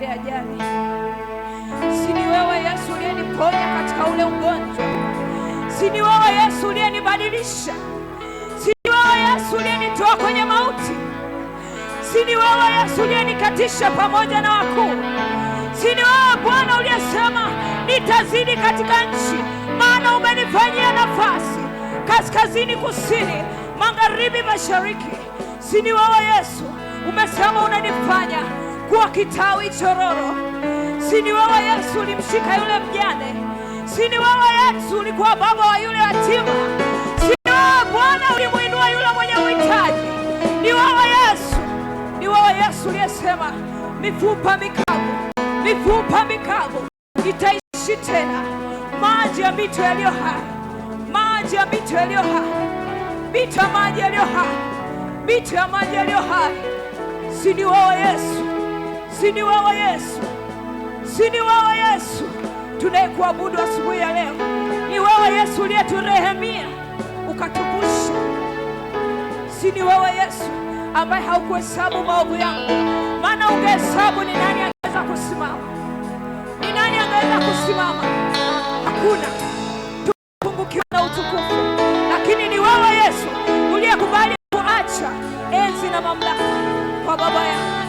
ile ajali. Si ni wewe Yesu uliyeniponya katika ule ugonjwa. Si ni wewe Yesu uliyenibadilisha. Si ni wewe Yesu uliyenitoa kwenye mauti. Si ni wewe Yesu uliyenikatisha pamoja na wakuu. Si ni wewe Bwana uliyesema nitazidi katika nchi, maana umenifanyia nafasi kaskazini, kusini, magharibi, mashariki. Si ni wewe Yesu umesema unanifanya kuwa kitawi chororo. Si ni wewe Yesu ulimshika yule mjane. Si ni wewe Yesu ulikuwa baba wa yule yatima. Si ni wewe Bwana ulimuinua yule mwenye uhitaji. Ni wewe Yesu, ni wewe Yesu uliyesema mifupa mikavu itaishi tena. Maji ya mito yaliyo hai, maji ya mito yaliyo hai, mito ya maji yaliyo hai, mito ya maji yaliyo hai. Si ni wewe Yesu, si ni wewe Yesu, si ni wewe Yesu tunayekuabudu asubuhi ya leo. Ni wewe Yesu uliyeturehemia ukatuvusha. Si ni wewe Yesu ambaye haukuhesabu maovu yangu, maana ungehesabu ni nani angeweza kusimama? Ni nani angeweza kusimama? Hakuna. Tupungukiwa na utukufu, lakini ni wewe Yesu uliyekubali kuacha enzi na mamlaka kwa baba yangu.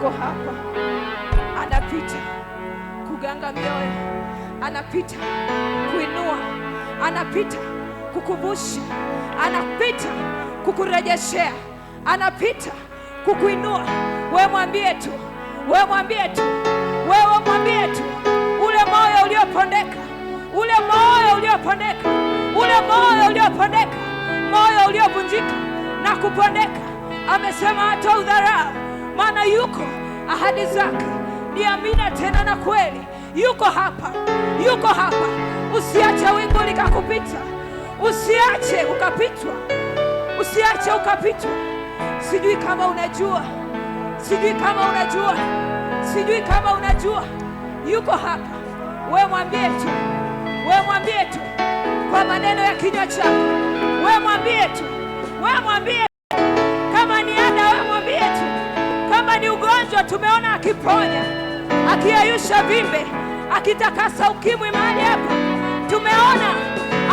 yuko hapa, anapita kuganga mioyo, anapita kuinua, anapita kukumbusha, anapita kukurejeshea, anapita kukuinua. Wewe mwambie tu, wewe mwambie tu, wewe mwambie tu, ule moyo uliopondeka, ule moyo uliopondeka, ule moyo uliopondeka, moyo uliovunjika na kupondeka, amesema hata udharau, maana yuko, ahadi zake ni amina tena na kweli. Yuko hapa, yuko hapa. Usiache wingu likakupita, usiache ukapitwa, usiache ukapitwa. Sijui kama unajua, sijui kama unajua, sijui kama unajua, yuko hapa. Wewe mwambie tu, wewe mwambie tu kwa maneno ya kinywa chako, wewe mwambie tu, wewe mwambie. Kama ni ada, wewe mwambie tu. Kama ni ugonjwa, tumeona akiponya, akiyayusha vimbe, akitakasa ukimwi mahali hapa. Tumeona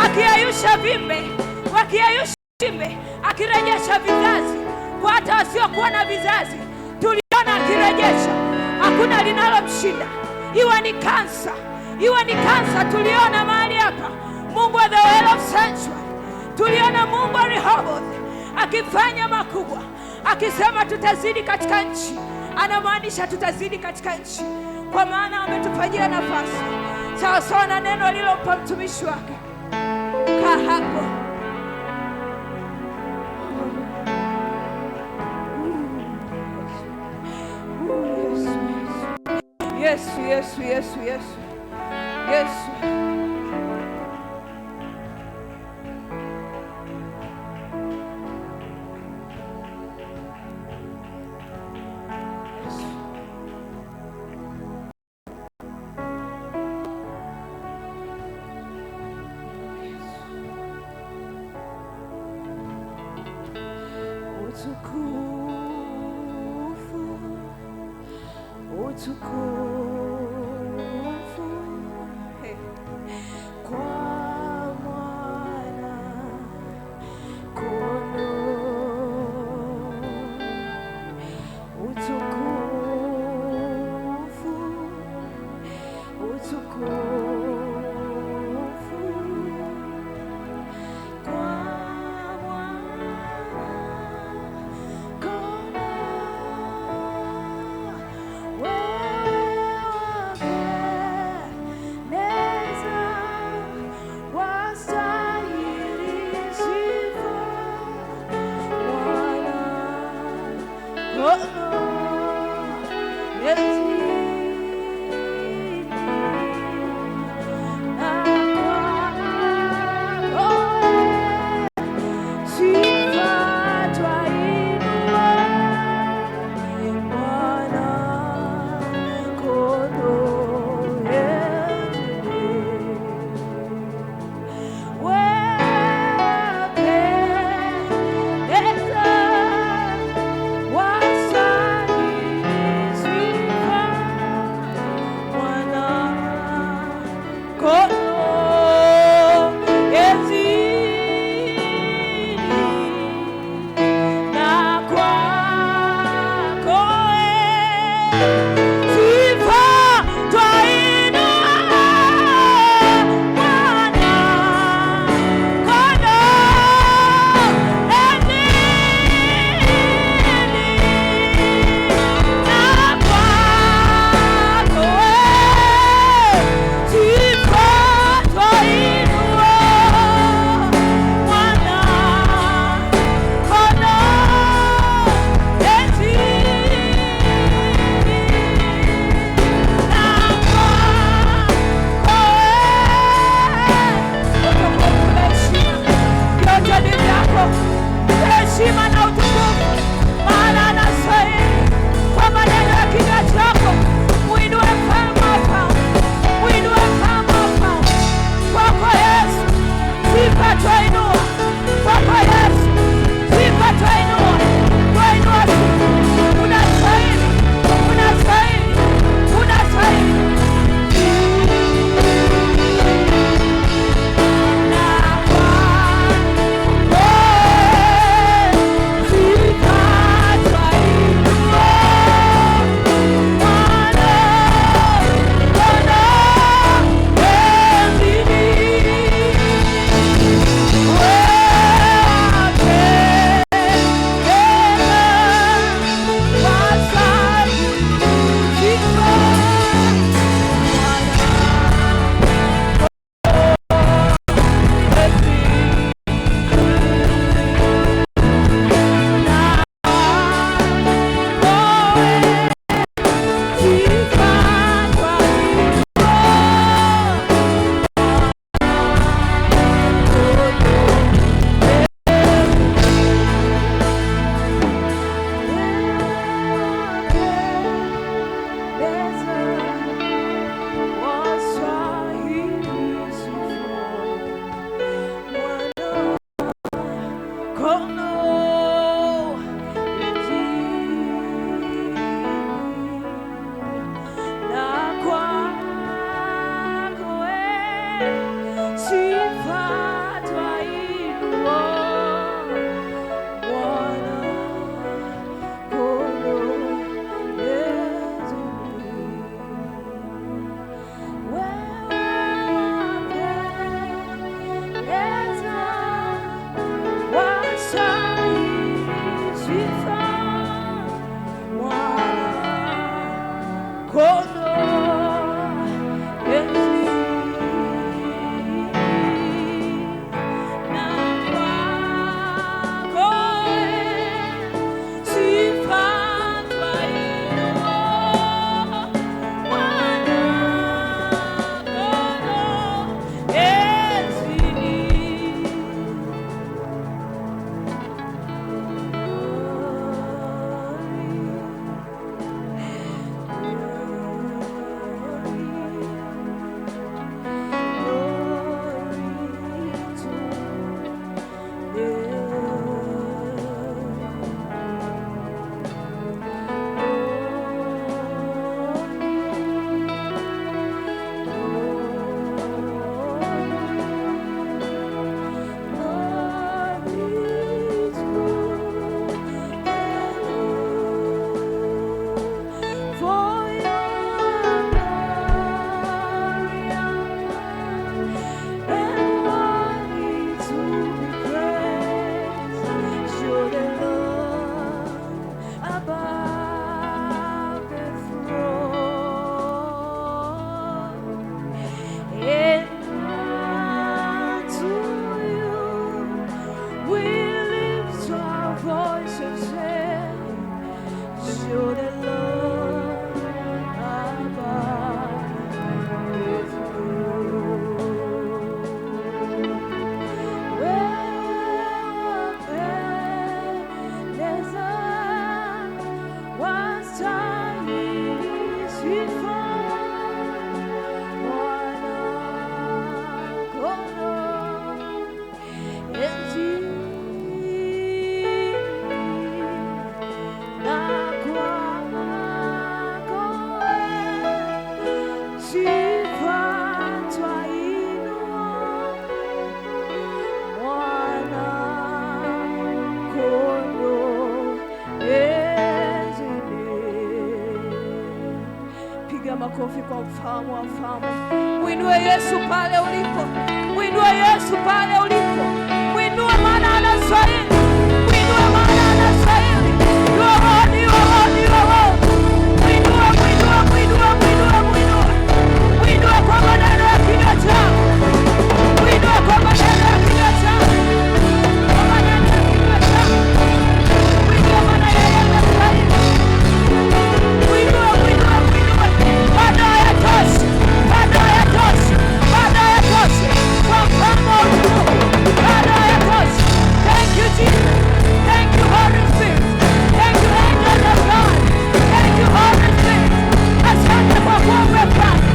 akiyayusha vimbe, akiyayusha vimbe, akirejesha vizazi kwa hata wasiokuwa na vizazi. Tuliona akirejesha, hakuna linalomshinda. Iwe ni kansa, iwe ni kansa, tuliona mahali hapa. Mungu wa the Well of Sanctuary, tuliona Mungu wa Rehoboth akifanya makubwa, akisema tutazidi katika nchi. Anamaanisha tutazidi katika nchi, kwa maana ametufanyia nafasi sawa sawa na neno alilompa mtumishi wake. Kaa hapo. Yesu, Yesu, Yesu, Yesu, Yesu. Utukufu kwa Mwana Kondoo, utukufu, utukufu kwa Mwana wasa Makofi kwa mfalme wa mfalme. Mwinue Yesu pale ulipo. Mwinue Yesu pale ulipo. Mwinue maana anastahili. Mwinue maana anastahili. Mwinue kwa maneno ya kinywa chako. Mwinue kwa maneno ya kinywa chako. Kwa maneno ya kinywa chako. Mwinue maana yeye anastahili. Mwinue. Bado hayatoshi. Kwa mfalme wa utukufu. Bado hayatoshi. Thank you Jesus. Thank you Holy Spirit. Thank you angels of God. Thank you Holy Spirit. Asante kwa kuwa umefanya.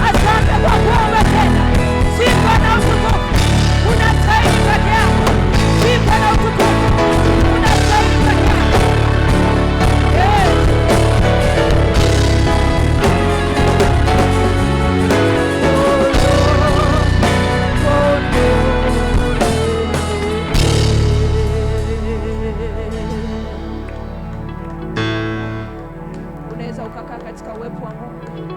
Asante kwa kuwa umetenda. Sifa na utukufu unastahili peke yako. Sifa na utukufu unastahili peke yako. Unaweza ukakaa katika uwepo wa Mungu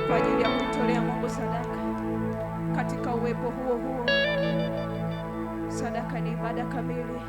kwa ajili ya kumtolea Mungu sadaka. Katika uwepo huo huo, sadaka ni ibada kamili.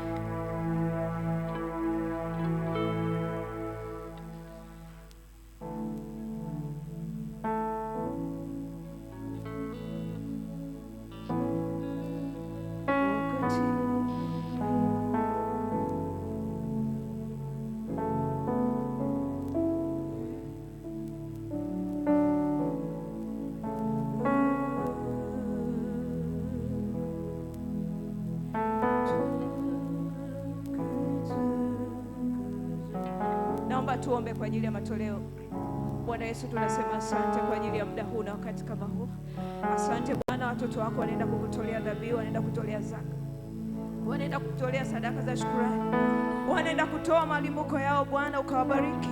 Naomba tuombe kwa ajili ya matoleo. Bwana Yesu, tunasema asante kwa ajili ya muda huu na wakati kama huu. Asante Bwana, watoto wako wanaenda kukutolea dhabihu, wanaenda kutolea zaka, wanaenda kutolea sadaka za shukrani, wanaenda kutoa malimbuko yao. Bwana ukawabariki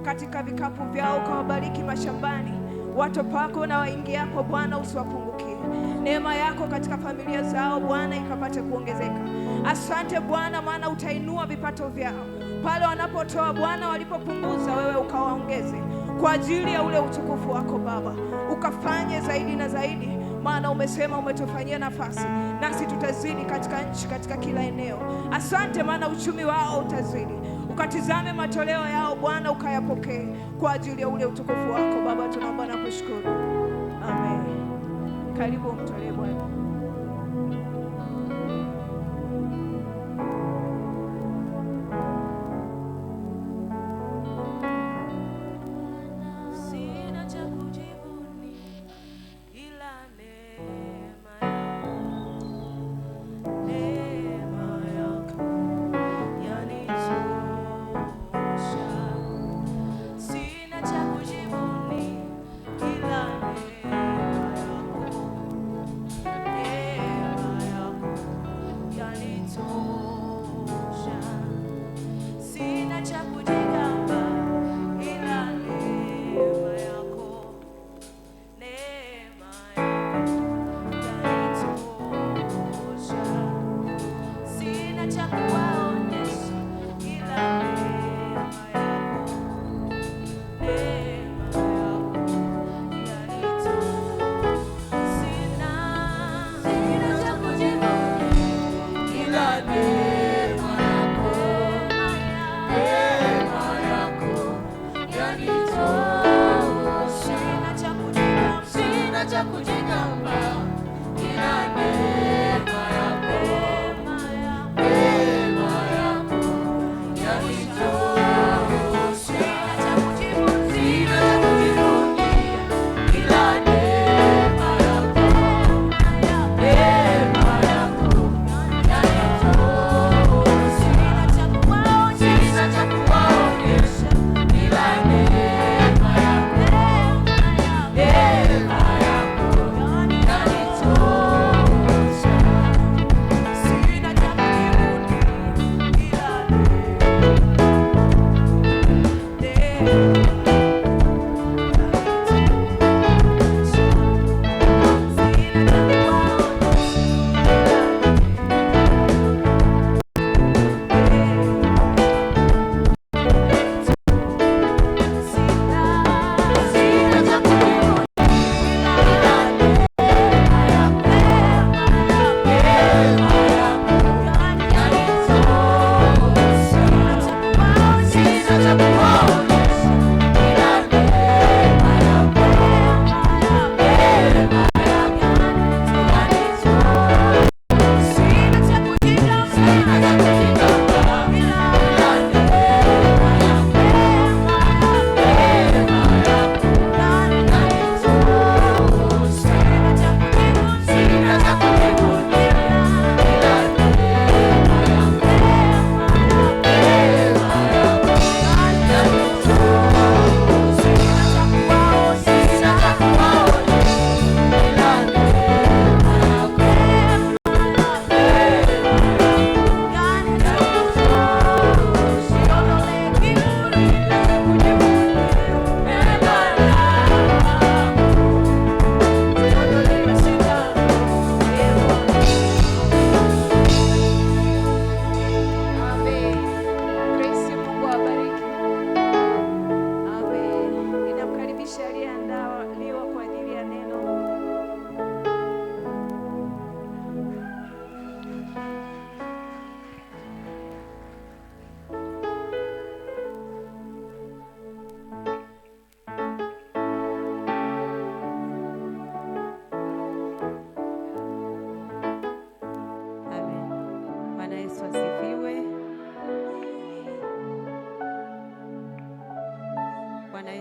katika vikapu vyao, ukawabariki mashambani, watopako na waingiapo. Bwana usiwapungukie. Neema yako katika familia zao Bwana ikapate kuongezeka. Asante Bwana, maana utainua vipato vyao pale wanapotoa Bwana, walipopunguza wewe ukawaongeze kwa ajili ya ule utukufu wako Baba. Ukafanye zaidi na zaidi, maana umesema umetufanyia nafasi, nasi tutazidi katika nchi, katika kila eneo. Asante maana uchumi wao utazidi. Ukatizame matoleo yao Bwana, ukayapokee kwa ajili ya ule utukufu wako Baba. Tunaomba na kushukuru. Amen. Karibu mtolee Bwana. Yeah.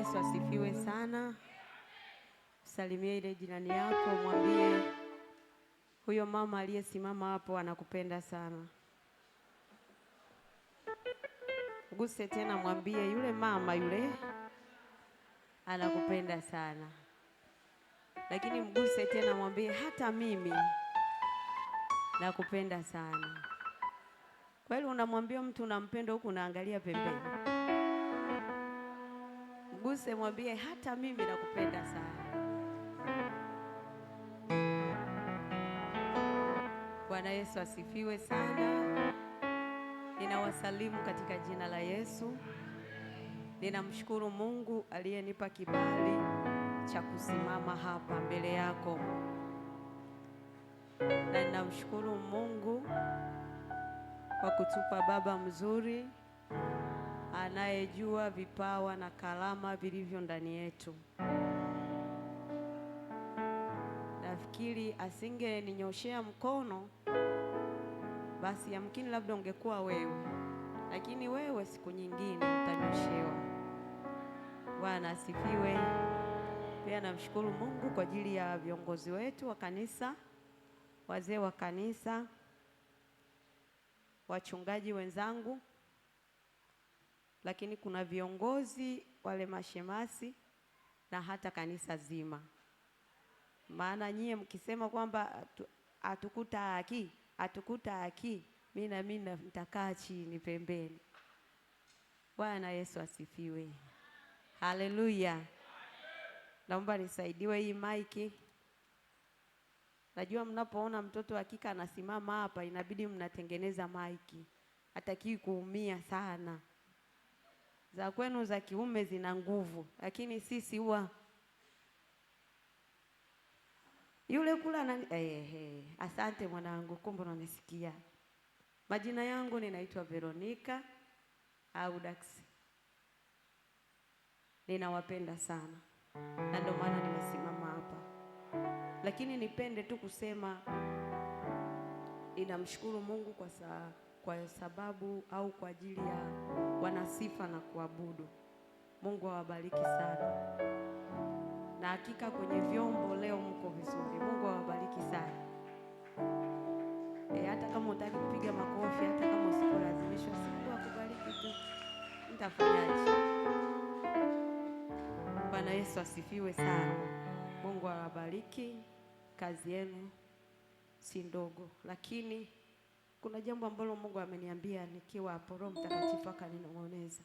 Yesu asifiwe sana. Salimia ile jirani yako, mwambie huyo mama aliyesimama hapo anakupenda sana. Guse tena, mwambie yule mama yule anakupenda sana. Lakini mguse tena, mwambie hata mimi nakupenda sana. Kweli unamwambia mtu unampenda huku unaangalia pembeni? Mguse, mwambie hata mimi nakupenda sana. Bwana Yesu asifiwe sana. Ninawasalimu katika jina la Yesu. Ninamshukuru Mungu aliyenipa kibali cha kusimama hapa mbele yako. Na ninamshukuru Mungu kwa kutupa baba mzuri anayejua vipawa na karama vilivyo ndani yetu. Nafikiri asingeninyoshea mkono basi yamkini labda ungekuwa wewe, lakini wewe siku nyingine utanyoshewa. Bwana asifiwe. Pia namshukuru Mungu kwa ajili ya viongozi wetu wa kanisa, wazee wa kanisa, wachungaji wenzangu, lakini kuna viongozi wale mashemasi na hata kanisa zima. Maana nyie mkisema kwamba atukuta haki, mimi na mimi nitakaa chini pembeni. Bwana Yesu asifiwe. Haleluya. Naomba nisaidiwe hii maiki. Najua mnapoona mtoto hakika anasimama hapa inabidi mnatengeneza maiki. Hataki kuumia sana. Za kwenu za kiume zina nguvu, lakini sisi huwa yule kula nani? Asante mwanangu, kumbe unanisikia. Majina yangu ninaitwa Veronica Audax. Ninawapenda sana na ndio maana nimesimama hapa. Lakini nipende tu kusema ninamshukuru Mungu kwa sababu au kwa ajili ya wanasifa na kuabudu. Mungu awabariki sana. Na hakika kwenye vyombo leo mko vizuri. Mungu awabariki sana. Hata kama unataka kupiga makofi, hata kama usipolazimishwa, Mungu akubariki tu. Nitafanyaje? Bwana Yesu asifiwe sana. Mungu awabariki. Kazi yenu si ndogo, lakini kuna jambo ambalo Mungu ameniambia nikiwa hapo, Roho Mtakatifu akaninong'oneza.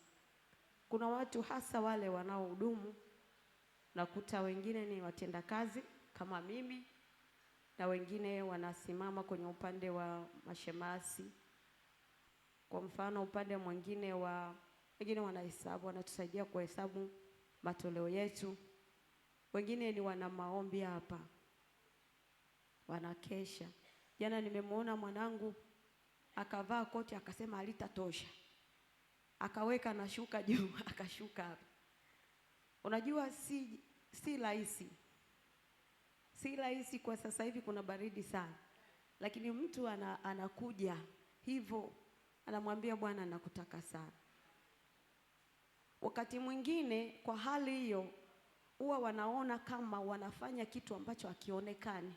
Kuna watu hasa wale wanaohudumu, nakuta wengine ni watendakazi kama mimi, na wengine wanasimama kwenye upande wa mashemasi. Kwa mfano upande mwingine wengine wanahesabu, wanatusaidia kuhesabu matoleo yetu. Wengine ni wana maombi hapa, wanakesha. Jana nimemwona mwanangu akavaa koti akasema halitatosha, akaweka na shuka juu akashuka hapa. Unajua si rahisi. Si rahisi kwa sasa hivi, kuna baridi sana. Lakini mtu anakuja hivyo, anamwambia Bwana nakutaka sana. Wakati mwingine kwa hali hiyo huwa wanaona kama wanafanya kitu ambacho hakionekani.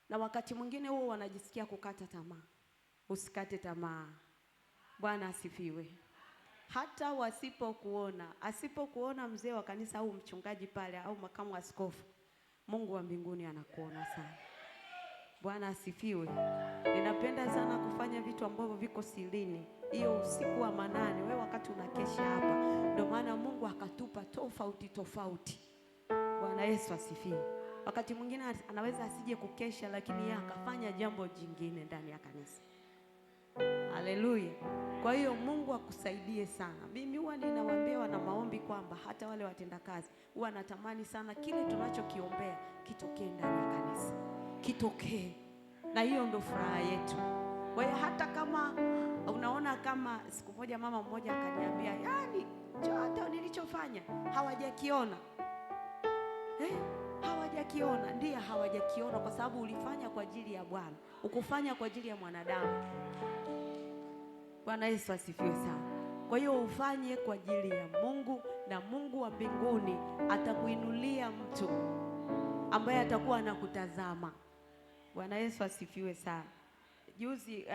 Na wakati mwingine huwa wanajisikia kukata tamaa. Usikate tamaa. Bwana asifiwe. Hata asipokuona mzee wa kanisa au mchungaji pale au makamu askofu, Mungu wa mbinguni anakuona sana. Bwana asifiwe. Ninapenda sana kufanya vitu ambavyo viko silini. Hiyo usiku wa manane, wewe wakati unakesha hapa, ndio maana Mungu akatupa tofauti. Bwana Yesu asifiwe. Wakati mwingine anaweza asije kukesha, lakini yeye akafanya jambo jingine ndani ya kanisa. Haleluya. Kwa hiyo Mungu akusaidie sana. Mimi huwa ninawaambia wana maombi kwamba hata wale watendakazi huwa natamani sana kile tunachokiombea kitokee ndani ya kanisa. Kitokee. Na hiyo ndo furaha yetu. Kwa hiyo hata kama unaona, kama siku moja mama mmoja akaniambia, yaani chochote nilichofanya hawajakiona. Hawajakiona. Ndiye hawajakiona kwa sababu ulifanya kwa ajili ya Bwana. Ukufanya kwa ajili ya mwanadamu. Bwana Yesu asifiwe sana. Kwa hiyo ufanye kwa ajili ya Mungu, na Mungu wa mbinguni atakuinulia mtu ambaye atakuwa anakutazama. Bwana Yesu asifiwe sana. Juzi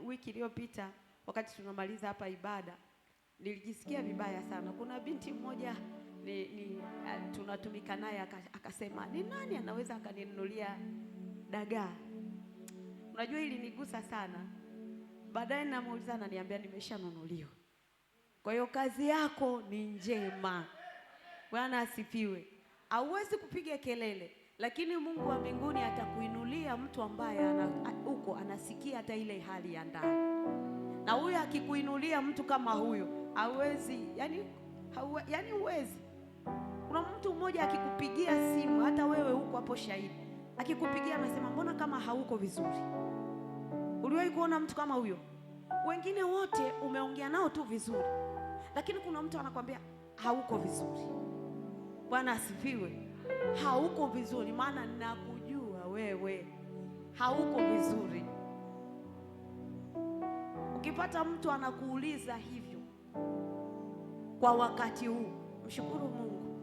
wiki iliyopita wakati tunamaliza hapa ibada, nilijisikia vibaya sana. Kuna binti mmoja tunatumika naye akasema, ni nani anaweza akaninunulia dagaa? Unajua hili nigusa sana. Baadaye namuuliza, ananiambia nimeshanunuliwa. Kwa hiyo kazi yako ni njema. Bwana asifiwe. Hauwezi kupiga kelele, lakini Mungu wa mbinguni atakuinulia mtu ambaye anasikia hata ile hali ya ndani. Na huyo akikuinulia mtu kama huyo, hauwezi, yani huwezi. Kuna mtu mmoja akikupigia simu, hata wewe huko hapo shahidi, akikupigia anasema, mbona kama hauko vizuri? Uliwahi kuona mtu kama huyo? Wengine wote umeongea nao tu vizuri, lakini kuna mtu anakwambia hauko vizuri. Bwana asifiwe. Hauko vizuri, maana nakujua wewe hauko vizuri. Ukipata mtu anakuuliza hivyo kwa wakati huu, mshukuru Mungu.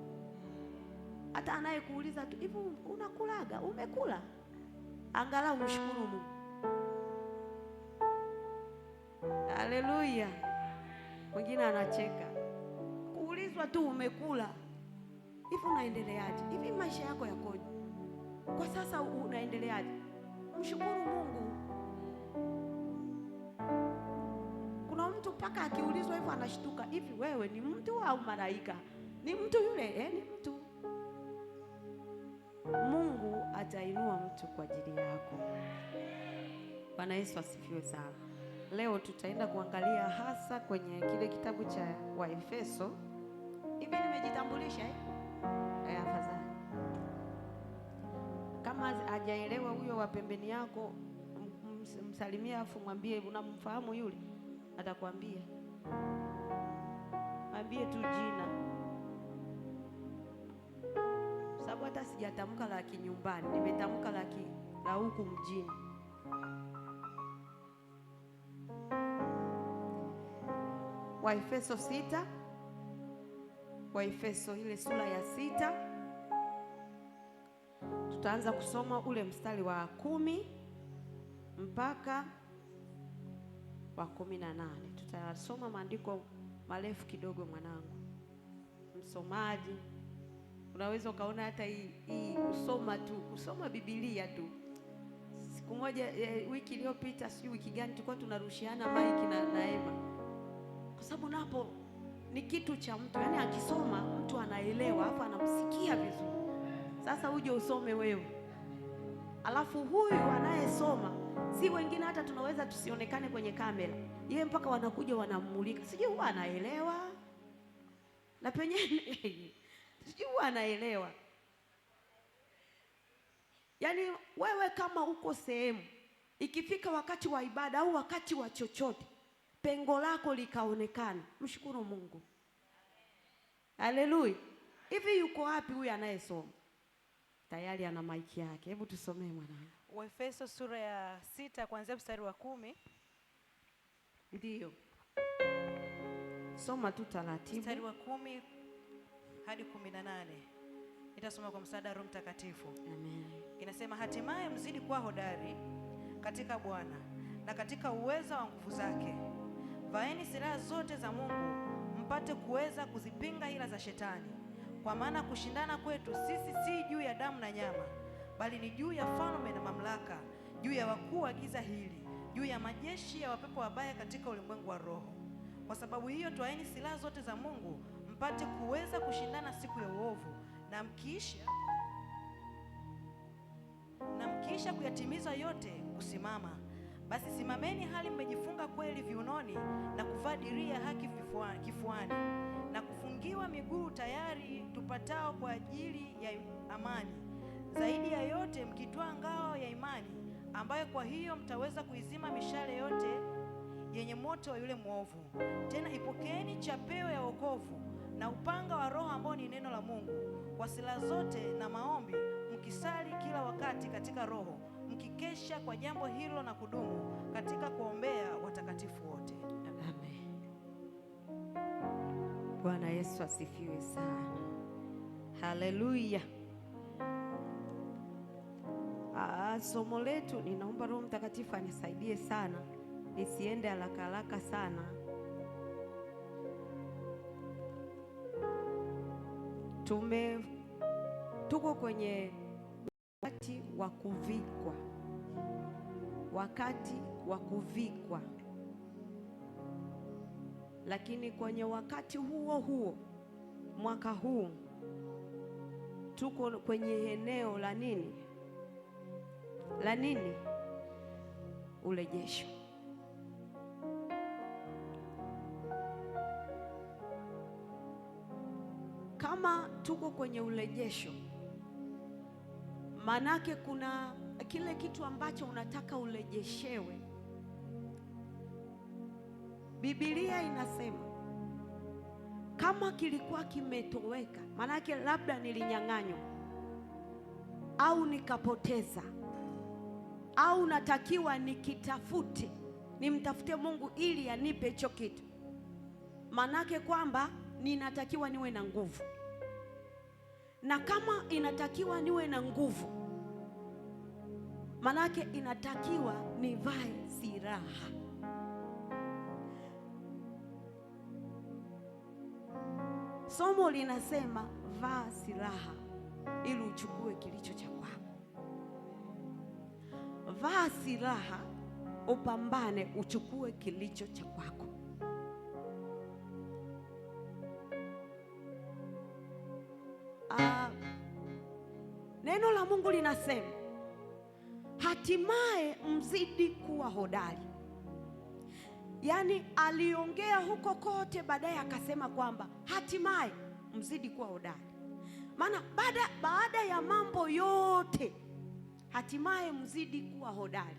Hata anayekuuliza tu, hivi unakulaga? Umekula? Angalau mshukuru Mungu. Haleluya. Mwingine anacheka. Kuulizwa tu umekula, hivi unaendeleaje? Hivi maisha yako yakoje? Kwa sasa unaendeleaje? Mshukuru Mungu. Kuna mtu mpaka akiulizwa hivyo anashtuka, hivi wewe ni mtu au malaika? Ni mtu yule, ni mtu. Mungu atainua mtu kwa ajili yako. Bwana Yesu asifiwe sana. Leo tutaenda kuangalia hasa kwenye kile kitabu cha Waefeso. Hivi nimejitambulisha afadhali. Kama hajaelewa huyo wa pembeni yako, msalimie afu mwambie unamfahamu yule, atakwambia. Mwambie tu jina. Sababu hata sijatamka la kinyumbani, nimetamka la huku mjini. Waefeso 6. Waefeso ile sura ya 6. Tutaanza kusoma ule mstari wa 10 mpaka wa 18. Tutasoma maandiko marefu kidogo mwanangu. Msomaji, unaweza ukaona hata hii kusoma Biblia tu. Siku moja wiki iliyopita, sio wiki gani, tulikuwa tunarushiana maiki na Ema. Kwa sababu napo ni kitu cha mtu, yani akisoma mtu anaelewa, afa anamsikia vizuri. Sasa uje usome wewe, alafu huyu anayesoma, si wengine hata tunaweza tusionekane kwenye kamera, yeye mpaka wanakuja wanamulika, sijui huwa anaelewa na penyewe sijui huwa anaelewa. Yani wewe kama uko sehemu, ikifika wakati wa ibada au wakati wa chochote, pengo lako likaonekana, mshukuru Mungu. Haleluya. Hivi yuko wapi huyu anayesoma? Tayari ana maiki yake. Hebu tusomee mwanangu. Waefeso sura ya 6 kuanzia mstari wa 10. Ndio. Soma tu taratibu. Mstari wa 10 hadi 18. Nitasoma kwa msaada wa Roho Mtakatifu. Amen. Inasema, hatimaye mzidi kuwa hodari katika Bwana na katika uweza wa nguvu zake. Vaeni silaha zote za Mungu mpate kuweza kuzipinga hila za shetani. Kwa maana kushindana kwetu sisi si juu ya damu na nyama, bali ni juu ya falme na mamlaka, juu ya wakuu wa giza hili, juu ya majeshi ya wapepo wabaya katika ulimwengu wa roho. Kwa sababu hiyo twaeni silaha zote za Mungu mpate kuweza kushindana siku ya uovu, na mkiisha kuyatimiza yote kusimama. Basi simameni hali mmejifunga kweli viunoni, na kuvaa dirii ya haki kifuani, na kufungiwa miguu tayari tupatao kwa ajili ya amani. Zaidi ya yote mkitwaa ngao ya imani, ambayo kwa hiyo mtaweza kuizima mishale yote yenye moto wa yule mwovu. Tena ipokeeni chapeo ya wokovu na upanga wa Roho ambao ni neno la Mungu, kwa silaha zote na maombi mkisali kila wakati katika Roho, mkikesha kwa jambo hilo na kudumu katika kuombea watakatifu wote. Amen. Bwana Yesu asifiwe sana. Haleluya. Somo letu, ninaomba Roho Mtakatifu anisaidie sana nisiende haraka haraka sana. Tuko kwenye wakati wa kuvikwa, wakati wa kuvikwa, lakini kwenye wakati huo huo mwaka huu tuko kwenye eneo la nini? La nini? Urejesho. Kama tuko kwenye urejesho, manake kuna kile kitu ambacho unataka urejeshewe. Biblia inasema kama kilikuwa kimetoweka, manake labda nilinyang'anywa au nikapoteza, au natakiwa nikitafute, nimtafute Mungu ili anipe hicho kitu, manake kwamba ninatakiwa niwe na nguvu. Na kama inatakiwa niwe na nguvu, manake inatakiwa nivae silaha. Somo linasema vaa silaha ili uchukue kilicho cha kwako. Vaa silaha, upambane, uchukue kilicho cha kwako. Neno la Mungu linasema hatimaye mzidi kuwa hodari. Yaani aliongea huko kote, baadaye akasema kwamba hatimaye mzidi kuwa hodari. Maana baada ya mambo yote, hatimaye mzidi kuwa hodari.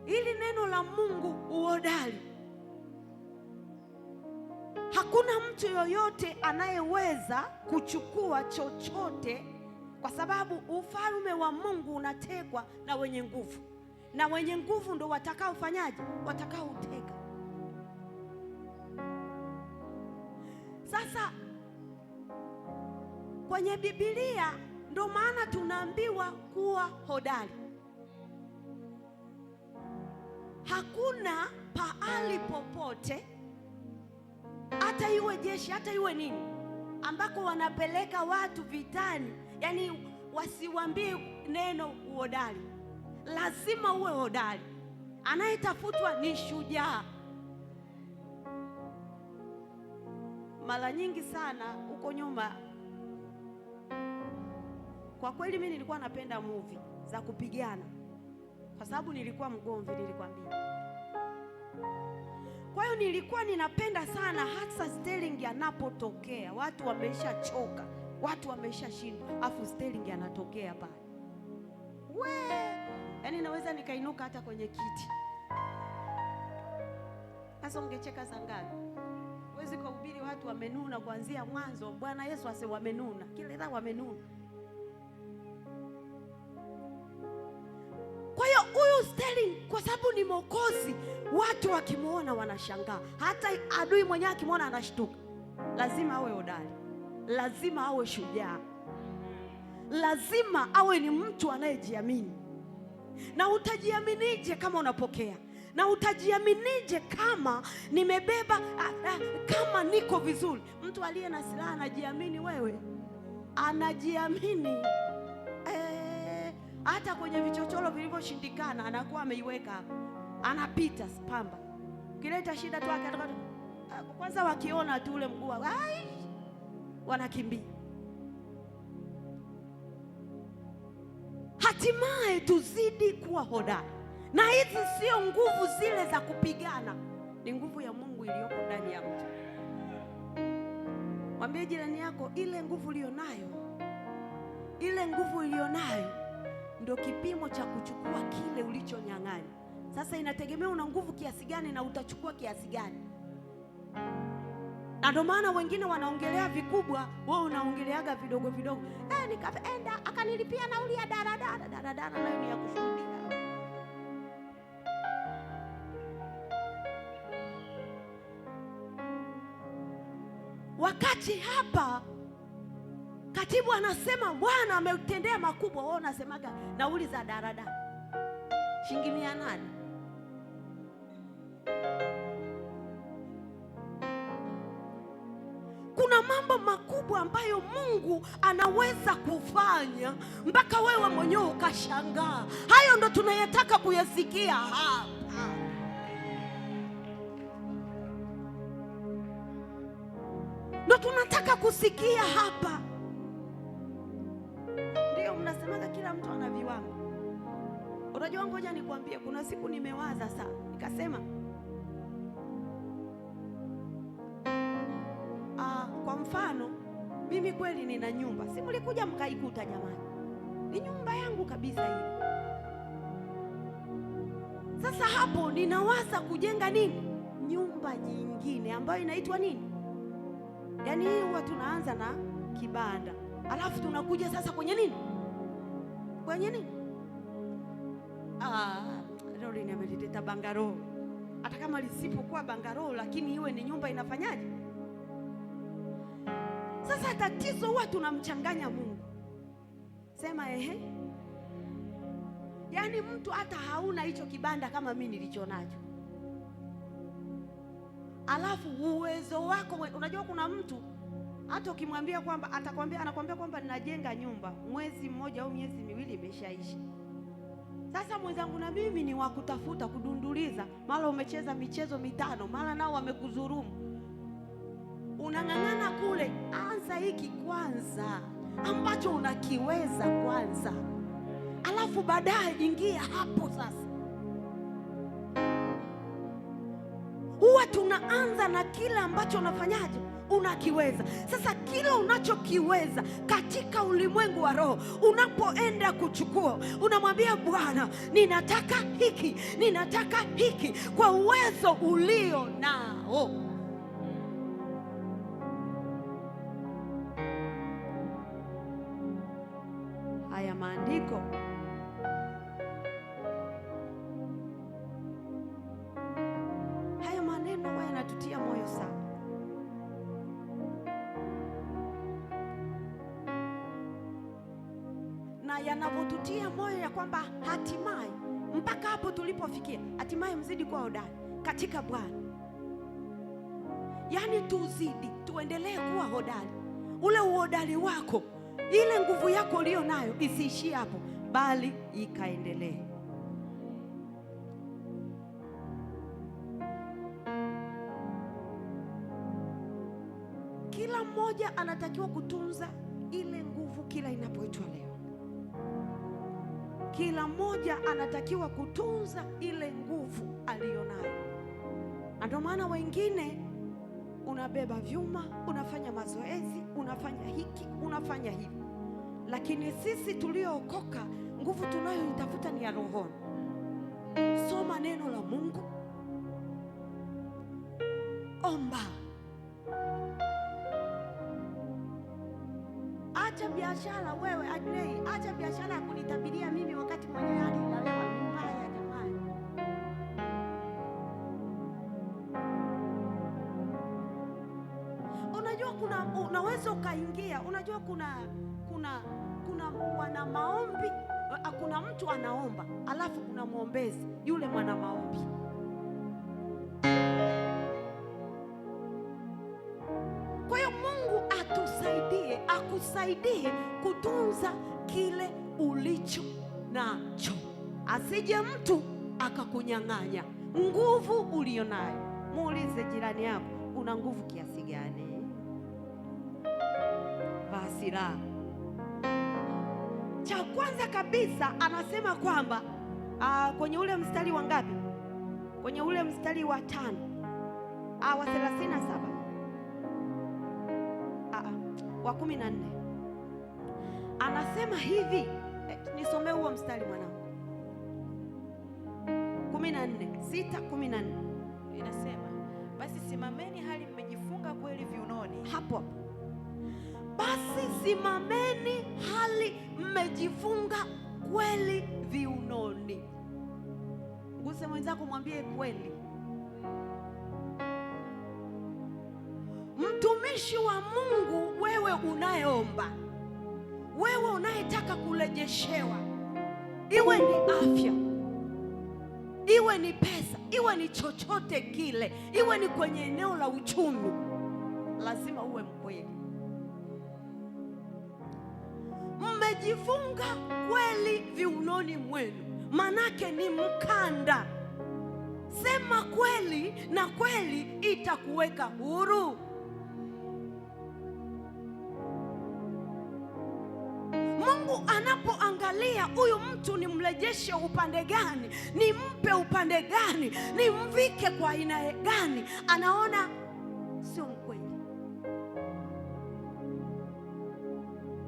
Ili neno la Mungu uhodari, hakuna mtu yoyote anayeweza kuchukua chochote, kwa sababu ufalme wa Mungu unatekwa na wenye nguvu, na wenye nguvu ndo watakaofanyaje? Watakaoteka. Sasa kwenye Biblia ndo maana tunaambiwa kuwa hodari. Hakuna pahali popote, hata iwe jeshi, hata iwe nini, ambako wanapeleka watu vitani, yani wasiwaambie neno uhodari. Lazima uwe hodari. Anayetafutwa ni shujaa. Mara nyingi sana huko nyuma, kwa kweli mimi nilikuwa napenda movie za kupigana, kwa sababu nilikuwa mgomvi, nilikwambia. Kwa hiyo nilikuwa ninapenda sana, hasa Sterling anapotokea, watu wameisha choka, watu wameisha shindwa, afu Sterling anatokea pale, yaani naweza nikainuka hata kwenye kiti. Sasa ungecheka sangapi? Huwezi kuhubiri watu wamenuna kuanzia mwanzo. Bwana Yesu ase wamenuna, kile dha wamenuna. Kwa hiyo huyu Sterling, kwa sababu ni Mwokozi, watu wakimuona wanashangaa, hata adui mwenyewe akimuona anashtuka. Lazima awe hodari, lazima awe shujaa, lazima awe ni mtu anayejiamini. Na utajiaminije kama unapokea? Na utajiaminije kama nimebeba, kama niko vizuri? Mtu aliye na silaha anajiamini. Wewe anajiamini, hata kwenye vichochoro vilivyoshindikana anakuwa ameiweka hapo, anapita pamba. Kileta shida tu kwanza, wakiona tu ule mguu wanakimbia. Hatimaye tuzidi kuwa hodari. Na hizi sio nguvu zile za kupigana, ni nguvu ya Mungu iliyoko ndani ya mtu. Mwambie jirani yako, ile nguvu ulionayo, ile nguvu ulionayo ndio kipimo cha kuchukua kile ulichonyang'anya. Sasa inategemea una nguvu kiasi gani na utachukua kiasi gani. Na ndio maana wengine wanaongelea vikubwa, wewe unaongeleaga vidogo vidogo. Nikaenda akanilipia nauli ya daradara nayo ni ya kushuhudia. Wakati hapa katibu anasema Bwana ameutendea makubwa, wao unasemaga nauli za daradara shilingi 800. Kuna mambo makubwa ambayo Mungu anaweza kufanya mpaka wewe mwenyewe ukashangaa. Hayo ndo tunayataka kuyasikia hapa. Ndo tunataka kusikia hapa. Ndio mnasemaga kila mtu ana viwango. Unajua, ngoja nikwambie, kuna siku nimewaza sana, nikasema kwa mfano mimi kweli nina nyumba, si mlikuja mkaikuta jamani, ni nyumba yangu kabisa hii. Sasa hapo ninawaza kujenga nini, nyumba nyingine ambayo inaitwa nini, yaani hii huwa tunaanza na kibanda alafu tunakuja sasa kwenye nini, kwenye nini, leo nimeleta bangaro. Hata kama lisipokuwa bangaro, lakini iwe ni nyumba inafanyaje? Sasa tatizo huwa tunamchanganya Mungu. Sema yaani mtu hata hauna hicho kibanda kama mimi nilicho nacho, alafu uwezo wako, unajua kuna mtu hata ukimwambia kwamba anakwambia kwamba ninajenga nyumba, mwezi mmoja au miezi miwili imeshaisha. Sasa mwenzangu na mimi ni wakutafuta kudunduliza, mara umecheza michezo mitano, mara nao wamekuzurumu, unang'ang'ana kule. Anza hiki kwanza ambacho unakiweza kwanza, alafu baadaye ingia hapo. Sasa huwa tunaanza na kile ambacho unafanyaje, unakiweza. Sasa kile unachokiweza katika ulimwengu wa roho, unapoenda kuchukua, unamwambia Bwana, ninataka hiki, ninataka hiki kwa uwezo ulio nao. Haya maandiko haya maneno huwa yanatutia moyo sana. Na yanapotutia moyo ya kwamba hatimaye mpaka hapo tulipofikia, hatimaye mzidi kuwa hodari katika Bwana. Yaani tuzidi, tuendelee kuwa hodari. Ule uhodari wako, ile nguvu yako uliyo nayo isiishie hapo, bali ikaendelee. Kila mmoja anatakiwa kutunza ile nguvu kila inapoitwa leo. Kila mmoja anatakiwa kutunza ile nguvu aliyonayo. Ndio maana wengine unabeba vyuma, unafanya mazoezi, unafanya hiki, unafanya hivi. Lakini sisi tuliookoka, nguvu tunayoitafuta ni ya rohoni. Soma neno la Mungu, omba. Acha biashara wewe, Adrei, acha biashara ya kunitabiria mimi wakati mwenye hali inalewa mbaya jamani. Unajua unaweza ukaingia, unajua kuna mwana maombi, kuna mtu anaomba, alafu kuna mwombezi, yule mwana maombi. Kwa hiyo Mungu akusaidie kutunza kile ulicho nacho, asije mtu akakunyang'anya nguvu ulionayo. Muulize jirani yako, una nguvu kiasi gani? Basi la cha kwanza kabisa anasema kwamba kwenye ule mstari wa ngapi? Kwenye ule mstari wa 5 wa 37 wa 14 anasema hivi, nisomee huo mstari mwanangu. 14:6-14 inasema, basi simameni hali mmejifunga kweli viunoni. Hapo basi simameni hali mmejifunga kweli viunoni. Nguse mwenzako, mwambie kweli. Mtumishi Mtumishi wa Mungu, wewe unayeomba, wewe unayetaka kurejeshewa, iwe ni afya, iwe ni pesa, iwe ni chochote kile, iwe ni kwenye eneo la uchumi, lazima uwe mkweli. Mmejifunga kweli viunoni mwenu, manake ni mkanda. Sema kweli na kweli itakuweka huru. Mungu anapoangalia huyu mtu nimrejeshe upande gani, nimpe upande gani, nimvike kwa aina gani, anaona sio mkweli.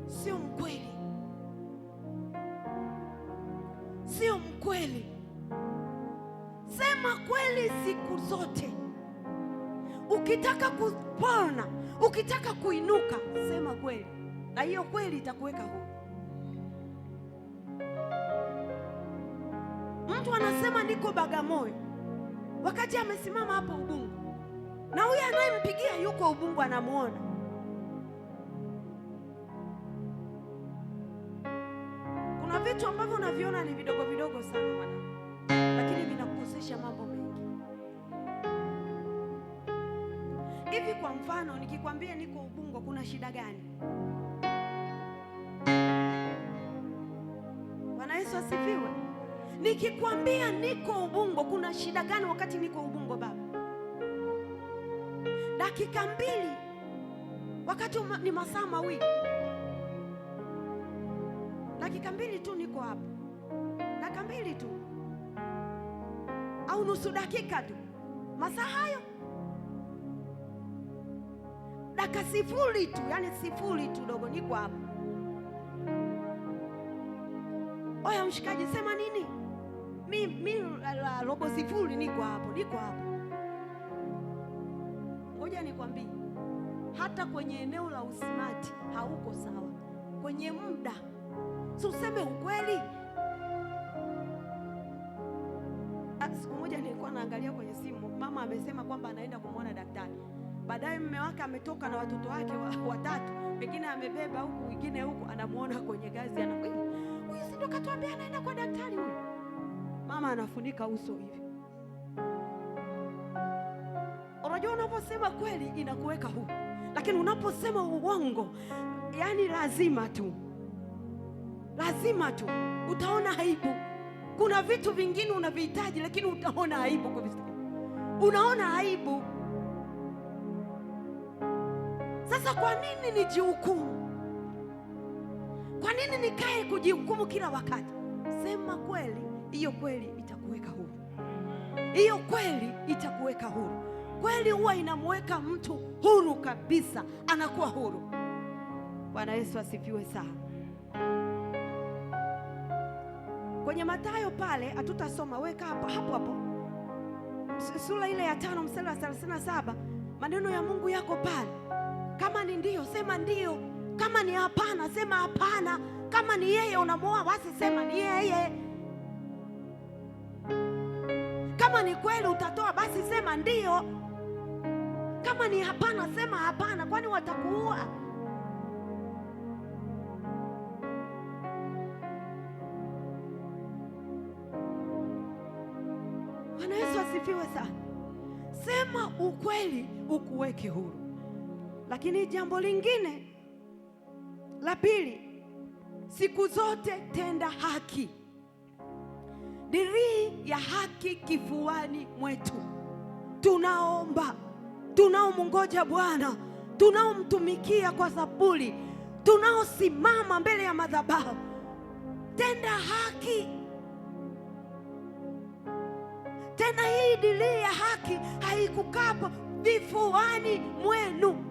Sio mkweli. Sio mkweli. Sema kweli siku zote. Ukitaka kupona, ukitaka kuinuka, sema kweli, na hiyo kweli itakuweka huru. Mtu anasema niko Bagamoyo, wakati amesimama hapo Ubungo, na huyu anayempigia yuko Ubungo, anamuona. Kuna vitu ambavyo unaviona ni vidogo vidogo sana wana, lakini vinakukosesha mambo mengi. Hivi kwa mfano nikikwambia niko Ubungo, kuna shida gani? Bwana Yesu asifiwe. Nikikwambia niko Ubungo, kuna shida gani wakati niko Ubungo baba? Dakika 2 wakati ni masaa mawili, dakika 2 tu niko hapo, dakika 2 tu au nusu dakika tu, masaa hayo dakika 0 tu, yani 0 tu dogo, niko hapo. Oya mshikaji, sema nini? Mimi robo 0 niko hapo. Ngoja nikwambie, hata kwenye eneo la usimati hauko sawa, kwenye muda. So useme ukweli. Siku moja nilikuwa naangalia kwenye simu, mama amesema kwamba anaenda kumwona daktari. Baadaye mume wake ametoka na watoto wake 3, pengine amebeba huku, wengine huku, anamuona kwenye gazi, anakuja, huyu si ndo katuambia anaenda kwa daktari huyu? Mama anafunika uso hivi. Unajua, unaposema kweli inakuweka huru, lakini unaposema uongo, yani lazima tu utaona aibu. Kuna vitu vingine unavihitaji, lakini utaona aibu kabisa. Unaona aibu. Sasa kwa nini nijihukumu? Kwa nini nikae kujihukumu kila wakati? Sema kweli, hiyo kweli itakuweka huru. Hiyo kweli itakuweka huru. Kweli huwa inamweka mtu huru kabisa, anakuwa huru. Bwana Yesu asifiwe sana. Kwenye Mathayo pale, hatutasoma, weka hapo sura ile ya 5 mstari wa 37, maneno ya Mungu yako pale. Kama ni ndio, sema ndio. Kama ni hapana, sema hapana. Kama ni yeye unamuoa, basi sema ni yeye. Kama ni kweli utatoa, basi sema ndio. Kama ni hapana, sema hapana, kwani watakuua. Bwana Yesu asifiwe sana. Sema ukweli ukuweke huru. Lakini jambo lingine la pili, siku zote tenda haki. Dirii ya haki kifuani mwetu. Tunaomba, tunaomngoja Bwana, tunaomtumikia kwa zaburi, tunaosimama mbele ya madhabahu. Tenda haki. Tena hii dirii ya haki haikukapo vifuani mwenu.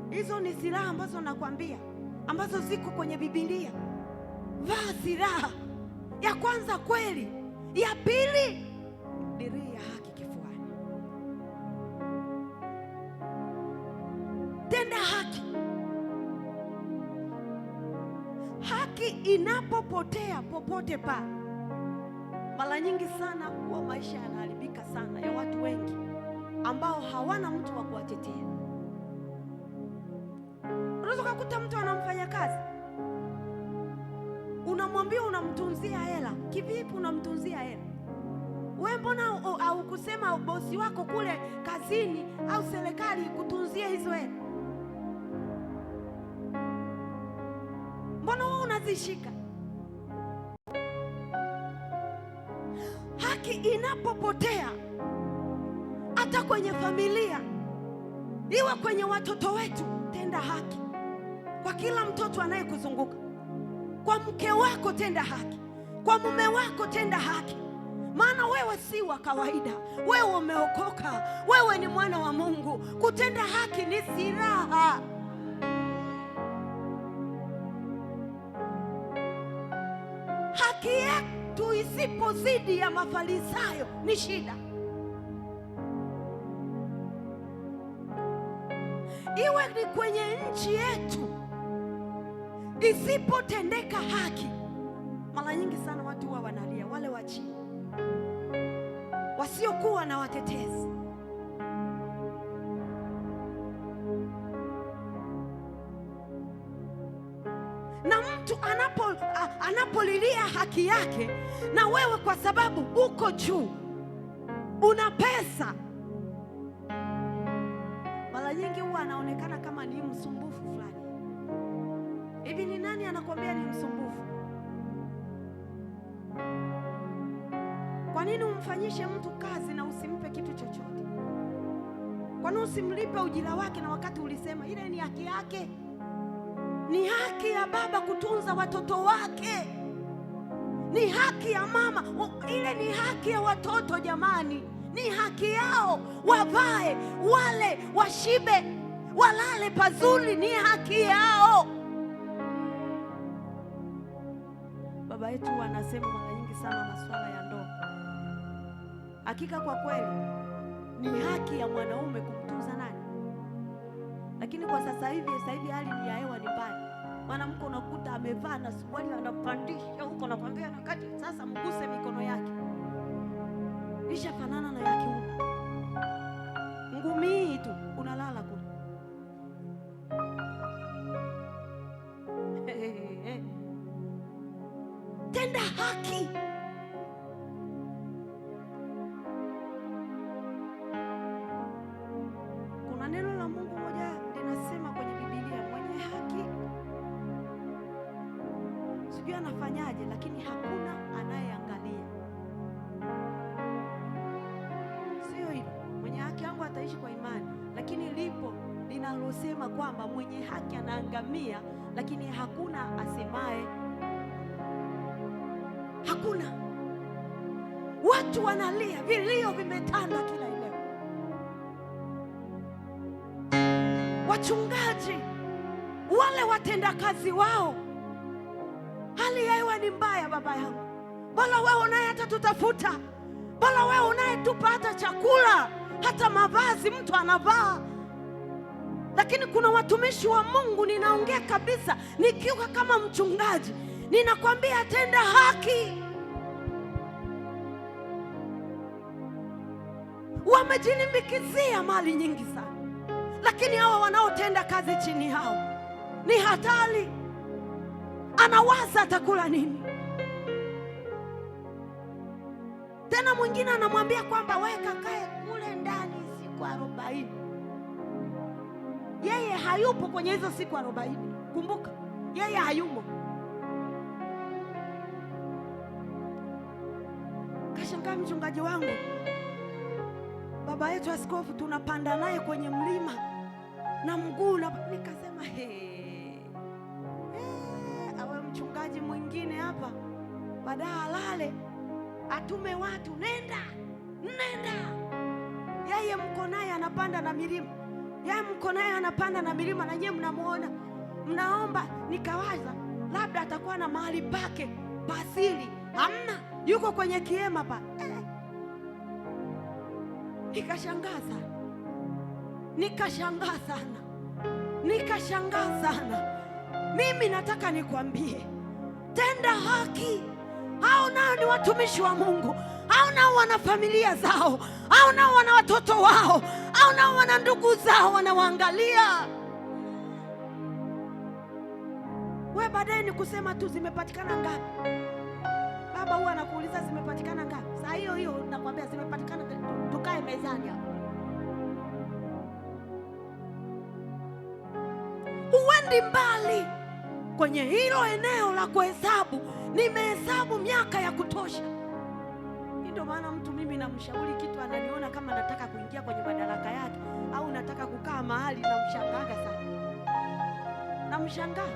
Hizo ni silaha ambazo nakwambia, ambazo ziko kwenye Biblia. Vaa silaha. Ya kwanza kweli, ya pili dirii ya haki kifuani. Tenda haki. Haki inapopotea popote pa, mara nyingi sana huwa maisha yanaharibika sana ya watu wengi. ambao hawana mtu wa kuwatetea. Unaweza kukuta mtu anamfanya kazi, unamwambia unamtunzia hela. Kivipi unamtunzia hela? Wewe mbona au kusema bosi wako kule kazini au serikali kutunzia hizo hela? Mbona wewe unazishika? Haki inapopotea, hata kwenye familia, iwe kwenye watoto wetu, tenda haki kwa kila mtoto anayekuzunguka. Kwa mke wako tenda haki, kwa mume wako tenda haki, maana wewe si wa kawaida. Wewe umeokoka, wewe ni mwana wa Mungu. Kutenda haki ni silaha. Haki yetu isipozidi ya Mafarisayo ni shida. Iwe ni kwenye nchi yetu, isipotendeka haki, mara nyingi sana watu huwa wanalia, wale wa chini wasiokuwa na watetezi. Na mtu anapolilia haki yake, na wewe kwa sababu uko juu, una pesa, mara nyingi huwa anaonekana kama ni msumbufu fulani. Hivi ni nani anakuambia ni msumbufu? Kwa nini umfanyishe mtu kazi na usimpe kitu chochote? Kwa nini usimlipe ujira wake, na wakati ulisema ile ni haki yake? Ni haki ya baba kutunza watoto wake, ni haki ya mama. Ile ni haki ya watoto jamani, ni haki yao. Wavae, wale, washibe, walale pazuri, ni haki yao. Baba yetu anasema mara nyingi sana masuala ya ndoa. Hakika kwa kweli ni haki ya mwanaume kumtunza nani? Lakini kwa sasa hivi hali ni ya hewa ni mbaya. Mwanamke unakuta amevaa na suruali anapandisha huko, anakwambia na kati, sasa mguse mikono yake, ishafanana na ya kiume. Ngumi hii tu unalala kule. Tenda haki. Kuna neno la Mungu moja linasema kwenye Biblia, mwenye haki sijui anafanyaje, lakini hakuna anayeangalia. Sio hivyo, mwenye haki yangu ataishi kwa imani, lakini lipo linalosema kwamba mwenye haki anaangamia, lakini hakuna asemaye. Hakuna. Watu wanalia, vilio vimetanda kila eneo. Wachungaji, wale watendakazi wao, hali ya hewa ni mbaya. Baba yangu, bora wewe unaye hata tutafuta, bora wewe unayetupa hata chakula, hata mavazi mtu anavaa. Lakini kuna watumishi wa Mungu, ninaongea kabisa nikiwa kama mchungaji, ninakwambia tenda haki. Wamejilimbikizia mali nyingi sana, lakini hawa wanaotenda kazi chini hao ni hatari. Anawaza atakula nini? Tena mwingine anamwambia kwamba wewe kakae kule ndani siku 40. Yeye hayupo kwenye hizo siku 40. Kumbuka, yeye hayumo. Kashangaa mchungaji wangu, baba yetu askofu, tunapanda naye kwenye mlima na mguu na nikasema awe mchungaji mwingine hapa, baadaye alale atume watu nenda. Yeye mko naye anapanda na milima, na nyie mnamuona mnaomba. Nikawaza labda atakuwa na mahali pake pasili, hamna, yuko kwenye kiema pa. Nikashangaa sana. Mimi nataka nikwambie, tenda haki. Hao nao ni watumishi wa Mungu, hao nao wana familia zao, au nao wana watoto wao, au nao wana ndugu zao wanawaangalia. We baadaye ni kusema tu zimepatikana ngapi. Baba huwa anakuuliza zimepatikana ngapi. Saa hiyo hiyo nakwambia zimepatikana, tukae mezani hapo. Uendi mbali kwenye hilo eneo la kuhesabu. Nimehesabu miaka ya kutosha. Ndio maana mtu mimi namshauri kitu ananiona kama nataka kuingia kwenye madaraka yake au nataka kukaa mahali, namshangaga sana. Namshangaa.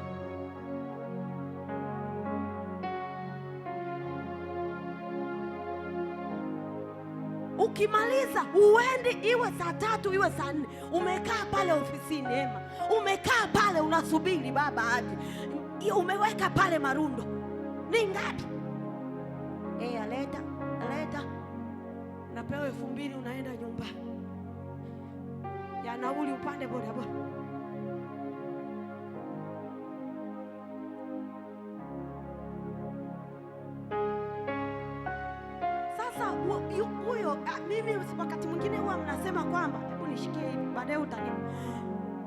Ukimaliza uendi, iwe saa 3 iwe saa 4, umekaa pale ofisini hema, umekaa pale unasubiri baba aje, umeweka pale marundo. Ni ngapi? Aleta napewa 2000, unaenda nyumbani ya nauli, upande boda boda. Sasa huyo mimi wakati mwingine huwa mnasema kwamba, hebu nishikie hivi baadaye utanipa.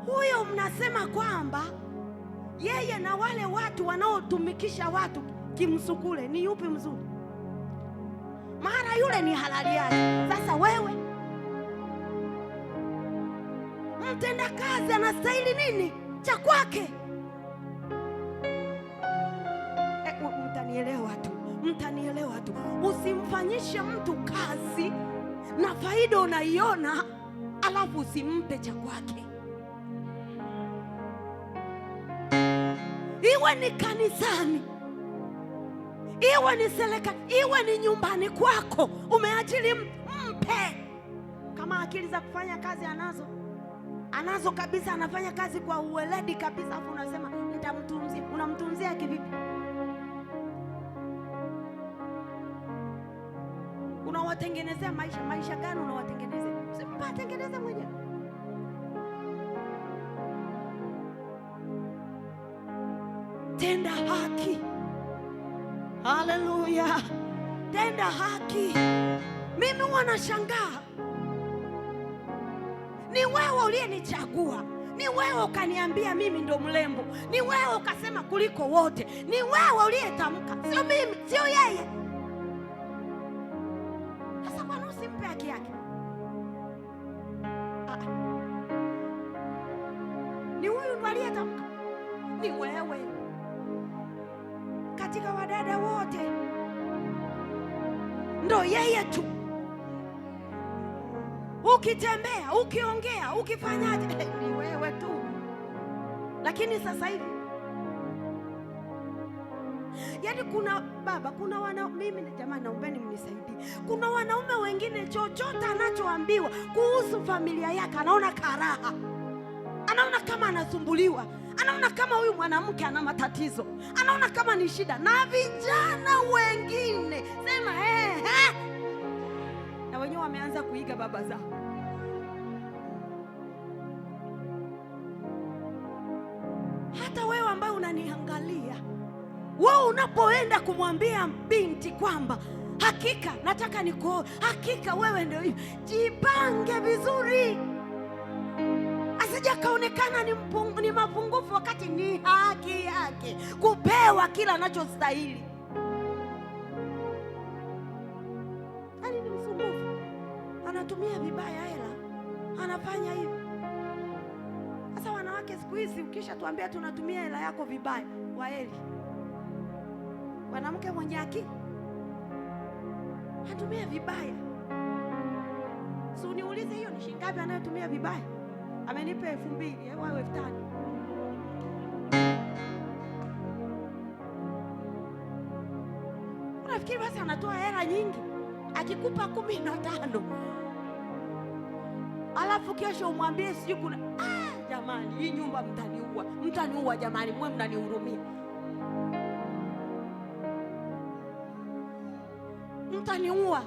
Huyo mnasema kwamba yeye na wale watu wanaotumikisha watu kimsukule ni yupi mzuri? Mara yule ni halali yake. Sasa wewe mtenda kazi anastahili nini cha kwake? Mtanielewa tu. Usimfanyishe mtu kazi na faida unaiona, alafu usimpe cha kwake. Iwe ni kanisani, iwe ni serikali, iwe ni nyumbani kwako, umeajiri mpe. Kama akili za kufanya kazi anazo kabisa, anafanya kazi kwa uweledi kabisa, afu unasema nitamtunzia. Unamtunzia kivipi? Unawatengenezea maisha gani unawatengenezea? Usimpatengeneze mwenyewe. Tenda haki. Haleluya. Tenda haki. Mimi wanashangaa, ni wewe uliyenichagua, ni wewe ukaniambia mimi ndo mlembo, ni wewe ukasema kuliko wote, ni wewe uliyetamka, sio mimi, sio yeye. Sasa kwa nini usimpe haki yake? Ni huyu ndo aliyetamka, ni wewe. Katika wadada wote ndo yeye tu. Ukitembea, ukiongea, ukifanyaje, ni wewe tu. Lakini sasa hivi, yaani kuna mimi jamani, naombeni mnisaidie. Kuna wanaume wengine chochote anachoambiwa kuhusu familia yake anaona karaha, anaona kama anasumbuliwa, anaona kama huyu mwanamke ana matatizo, anaona kama ni shida. Na vijana wengine sema na wenyewe wameanza kuiga baba zao. Hata wewe ambaye unaniangalia, wewe unapoenda kumwambia binti kwamba hakika nataka nikuoe, hakika wewe ndio hivi, jipange vizuri, asije kaonekana ni mapungufu, wakati ni haki yake kupewa kila anachostahili. Yaani ni msumbufu, anatumia vibaya hela, anafanya hivi. Sasa wanawake siku hizi, ukisha tuambia tunatumia hela yako vibaya, waheri. Mwanamke mwenye akili anatumia vibaya. Si uniulize hiyo ni shilingi ngapi anayotumia vibaya? Amenipa 2000, wewe 5000. Unafikiri basi anatoa hela nyingi? Akikupa 15, alafu kesho umwambie sijui kuna jamani, hii nyumba mtaniua jamani, mwe mnanihurumia, mtaniua.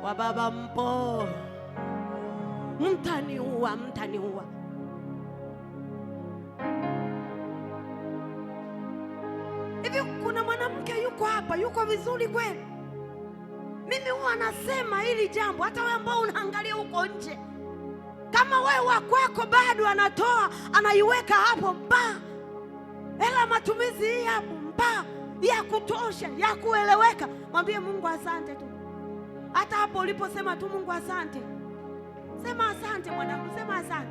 Wababa mpo, mtaniua. Hivi kuna mwanamke yuko hapa, yuko vizuri kweli? Mimi huwa nasema hili jambo, hata wewe ambao unaangalia huko nje, kama wewe wa kwako bado anatoa anaiweka hapo hela matumizi hii hapo ya kutosha, ya kueleweka, mwambie Mungu asante tu. Hata hapo uliposema tu Mungu asante, sema asante mwanangu, sema asante.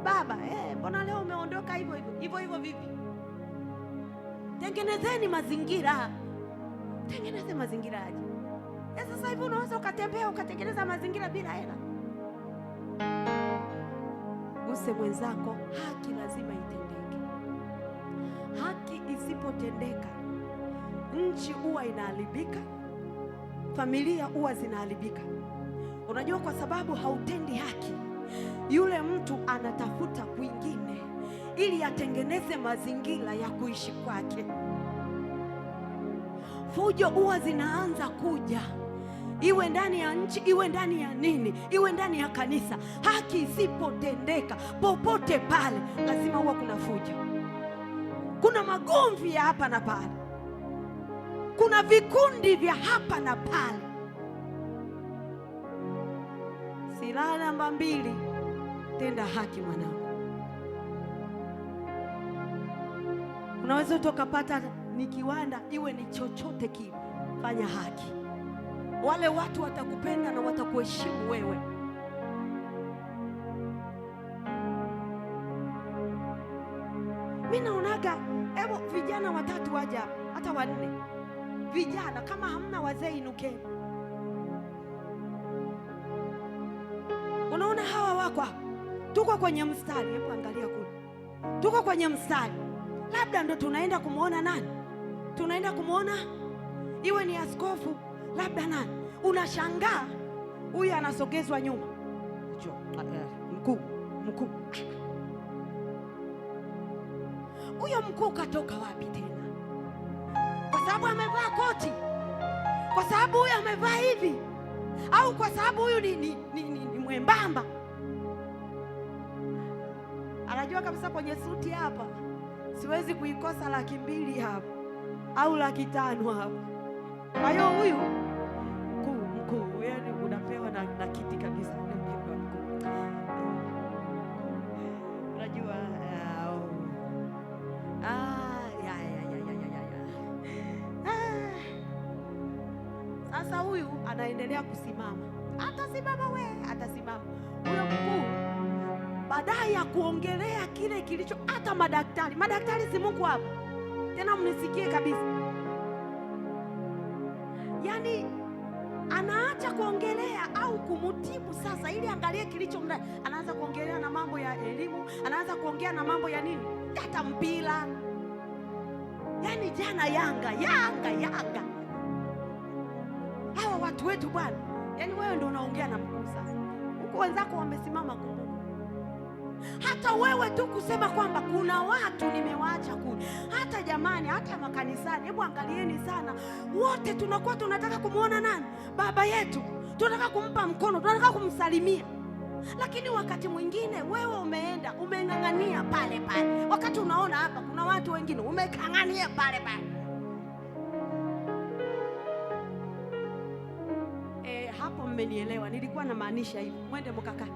Baba, mbona leo umeondoka hivyo vipi? Tengenezeni mazingira. Tengeneze mazingira aje? Sasa hivi unaweza ukatembea ukatengeneza mazingira bila hela. Guse mwenzako, haki lazima itendeke. Haki isipotendeka, nchi huwa inaharibika, familia huwa zinaharibika. Unajua, kwa sababu hautendi haki, yule mtu anatafuta kwingine ili atengeneze mazingira ya kuishi kwake. Fujo huwa zinaanza kuja, iwe ndani ya nchi, iwe ndani ya nini, iwe ndani ya kanisa. Haki isipotendeka popote pale, lazima huwa kuna fujo, kuna magomvi ya hapa na pale, kuna vikundi vya hapa na pale. Silaha namba 2, tenda haki mwanangu. Unaweza utokapata ni kiwanda, iwe ni chochote kile, fanya haki. Wale watu watakupenda na watakuheshimu wewe. Mimi naonaga, hebu vijana 3 waja, hata 4 vijana, kama hamna wazee inukeni. Unaona hawa wako, tuko kwenye mstari, hebu angalia kule, tuko kwenye mstari, labda ndo tunaenda kumuona nani? Tunaenda kumuona iwe ni askofu, labda nani? Unashangaa huyu anasogezwa nyuma, mkuu. Huyo mkuu katoka wapi tena? Kwa sababu amevaa koti? Kwa sababu huyu amevaa hivi? Au kwa sababu huyu ni mwembamba? Anajua kabisa kwenye suti hapa siwezi kuikosa 200,000 hapa au 500,000 hapa. Kwa hiyo huyu mkuu, yani unapewa na kiti kabisa, unapewa mkuu. Unajua sasa huyu anaendelea kusimama, atasimama huyo mkuu, baadaye ya kuongelea kile kilicho, hata madaktari si Mungu hapo tena, mnisikie kabisa. Yani anaacha kuongelea au kumutibu sasa, ili angalie kilicho ndani. Anaanza kuongelea na mambo ya elimu, anaanza kuongea na mambo ya nini, hata mpira. Yani jana Yanga. Hawa watu wetu bwana, yani wewe ndio unaongea na mkuu sasa, huko wenzako wamesimama kumbuka. Hata wewe tu kusema kwamba kuna watu nimewaacha kule, hata jamani, hata makanisani, hebu angalieni sana, wote tunakuwa tunataka kumuona nani? Baba yetu, tunataka kumpa mkono, tunataka kumsalimia, lakini wakati mwingine wewe umeenda umeng'ang'ania pale pale, wakati unaona hapa kuna watu wengine umekang'ania pale pale. Hapo mmenielewa, nilikuwa na maanisha hivi, mwende mkaka.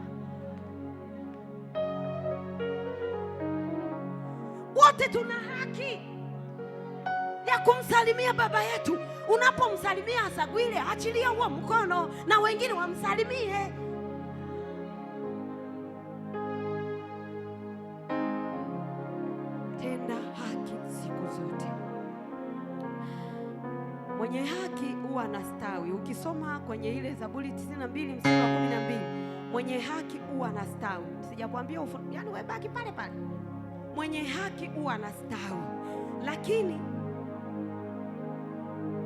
Wote tuna haki ya kumsalimia baba yetu. Unapomsalimia Asagwile, achilia huo mkono na wengine wamsalimie. Tenda haki siku zote. Mwenye haki huwa anastawi. Ukisoma kwenye ile Zaburi 92 mstari wa 12, mwenye haki huwa anastawi. Sijakwambia yani wewe baki pale pale. Mwenye haki huwa anastawi, lakini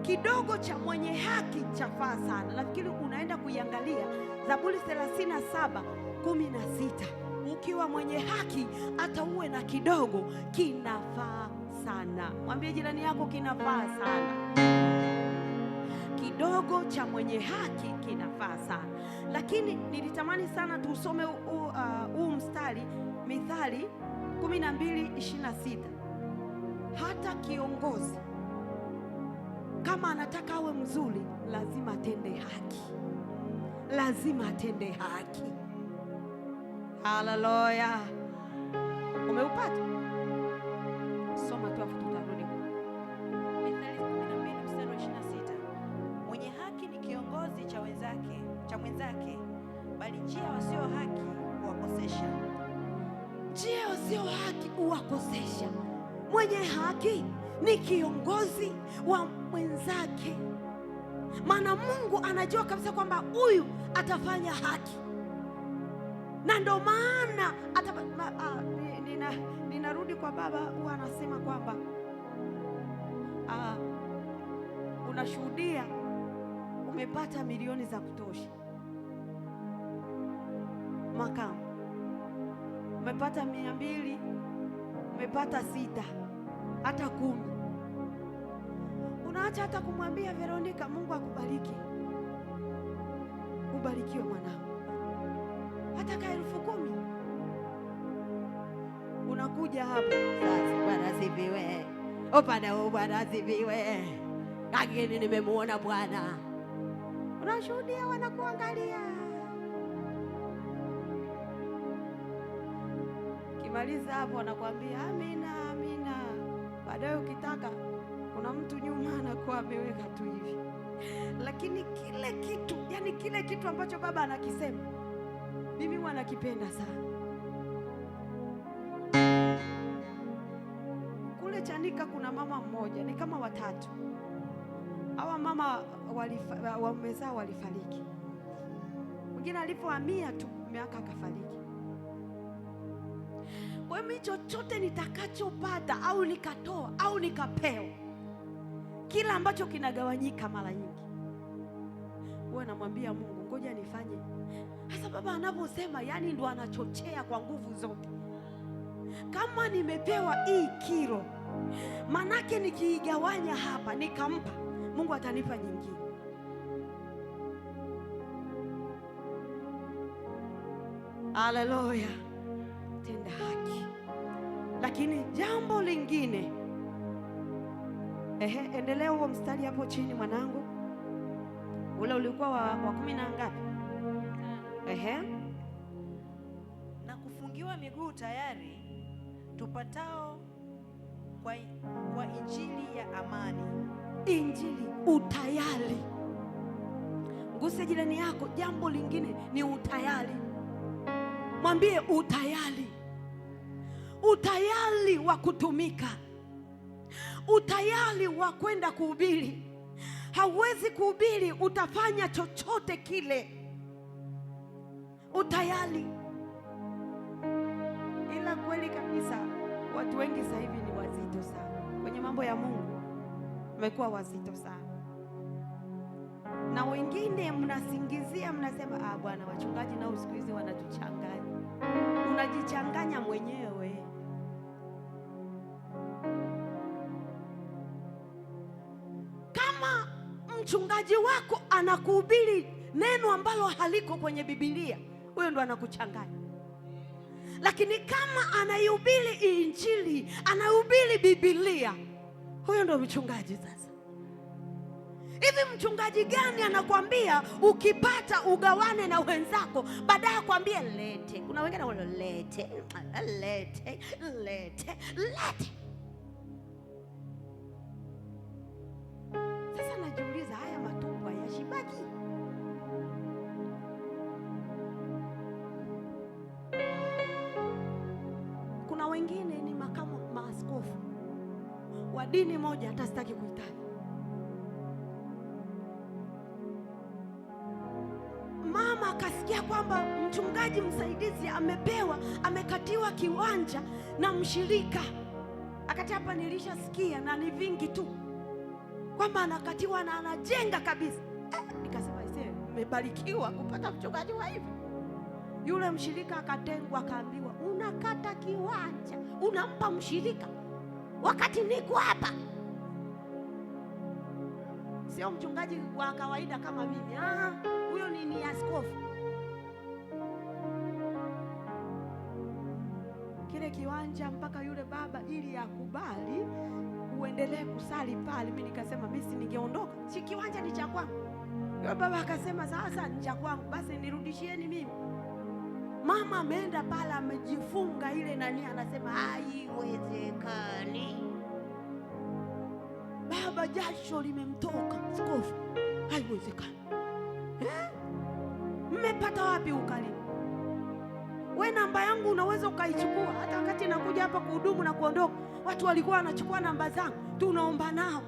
kidogo cha mwenye haki chafaa sana. Lakini unaenda kuiangalia Zaburi 37:16, ukiwa mwenye haki hata uwe na kidogo kinafaa sana. Mwambie jirani yako kinafaa sana. Kidogo cha mwenye haki kinafaa sana. Lakini nilitamani sana tusome huu mstari Mithali 12:26, hata kiongozi kama anataka awe mzuri lazima atende haki, lazima atende haki. Haleluya! Umeupata? Soma tu afu tutarudi. Mithali 12:26, mwenye haki ni kiongozi cha mwenzake, bali njia wasio haki huwakosesha. Njia wasio haki huwakosesha. Mwenye haki ni kiongozi wa mwenzake, maana Mungu anajua kabisa kwamba huyu atafanya haki, na ndo maana ninarudi kwa baba, huwa anasema kwamba unashuhudia umepata milioni za kutosha, makamu umepata 200, umepata 6, hata 10, unaacha hata kumwambia Veronica, Mungu akubariki, ubarikiwe mwanangu, hata ka 10,000 unakuja hapo sasa, Bwana asifiwe, upande Bwana asifiwe, lakini nimemuona Bwana. Unashuhudia, wanakuangalia. Kimaliza hapo anakuambia amina, amina. Baadaye ukitaka, kuna mtu nyuma anakuwa ameweka tu hivi, lakini kile kitu, yani kile kitu ambacho baba anakisema, mimi huwa nakipenda sana. Kule Chanika kuna mama mmoja, ni kama watatu. Hawa mama wamezaa walifariki, mwingine alipohamia tu miaka akafariki. Kwa hiyo chochote nitakachopata au nikatoa au nikapewa, kila ambacho kinagawanyika mara nyingi huwa namwambia Mungu, ngoja nifanye. Hasa baba anaposema, yani ndo anachochea kwa nguvu zote. Kama nimepewa hii kilo, manake nikiigawanya hapa nikampa, Mungu atanipa nyingine. Haleluya! Tenda haki. Lakini jambo lingine, endelea huo mstari hapo chini mwanangu, ule ulikuwa wa 10 na ngapi? Na kufungiwa miguu tayari tupatao kwa injili ya amani. Injili, utayari. Nguse jirani yako, jambo lingine ni utayari. Mwambie utayari, utayari wa kutumika, utayari wa kwenda kuhubiri. Hauwezi kuhubiri utafanya chochote kile, utayari. Ila kweli kabisa, watu wengi sasa hivi ni wazito sana kwenye mambo ya Mungu, wamekuwa wazito sana, na wengine mnasingizia, mnasema bwana, wachungaji nao siku hizi wanatuchanganya. Unajichanganya mwenyewe. Kama mchungaji wako anakuhubiri neno ambalo haliko kwenye Biblia, huyo ndo anakuchanganya. Lakini kama anaihubiri Injili, anahubiri Biblia, huyo ndo mchungaji. Sasa hivi mchungaji gani anakwambia ukipata ugawane na wenzako, baadaye akwambie lete? Kuna wengine wale lete. Sasa najiuliza, haya matumbo hayashibaki? Kuna wengine ni makamu maaskofu wa dini moja, hata sitaki kuitaja. Mama akasikia kwamba mchungaji msaidizi amekatiwa kiwanja na mshirika, akati hapa nilishasikia na ni vingi tu kwamba anakatiwa na anajenga kabisa. Nikasema mmebarikiwa kupata mchungaji wa hivi. Yule mshirika akatengwa, akaambiwa unakata kiwanja unampa mshirika wakati niko hapa. Sio mchungaji wa kawaida kama mimi. Huyo ni askofu. kile kiwanja mpaka yule baba ili akubali uendelee kusali pale. Mimi nikasema mimi si ningeondoka, si kiwanja ni cha kwangu. Yule baba akasema sasa ni cha kwangu, basi nirudishieni mimi. Mama ameenda pale amejifunga ile nani, anasema haiwezekani. Baba jasho limemtoka, askofu, haiwezekani. Mmepata wapi ukali? We namba yangu unaweza ukaichukua. Hata wakati nakuja hapa kuhudumu na kuondoka, watu walikuwa wanachukua namba zangu, tunaomba nao.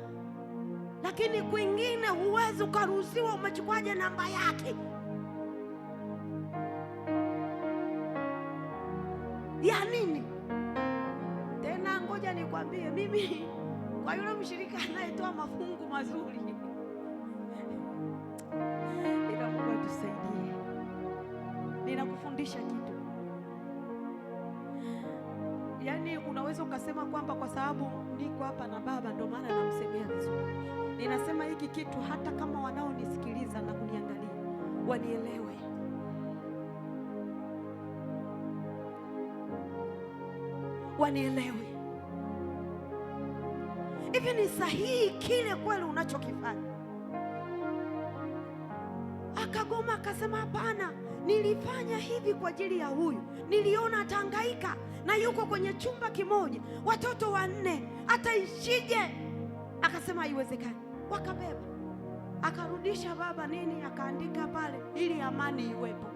Lakini kwingine huwezi ukaruhusiwa, umechukuaje namba yake? Ya nini? Tena ngoja nikwambie, mimi kwa yule mshirika anayetoa mafungu mazuri, ila Mungu atusaidie. Ninakufundisha kitu. Yaani unaweza ukasema kwamba kwa sababu niko hapa na baba ndio maana namsemea vizuri. Ninasema hiki kitu hata kama wanaonisikiliza na kuniangalia wanielewe. Wanielewe. Hivi ni sahihi kile kweli unachokifanya? Akagoma akasema hapana, nilifanya hivi kwa ajili ya huyu. Niliona atahangaika na yuko kwenye chumba kimoja, watoto 4, ataishije? Akasema haiwezekani. Wakabeba. Akarudisha baba nini, akaandika pale ili amani iwepo.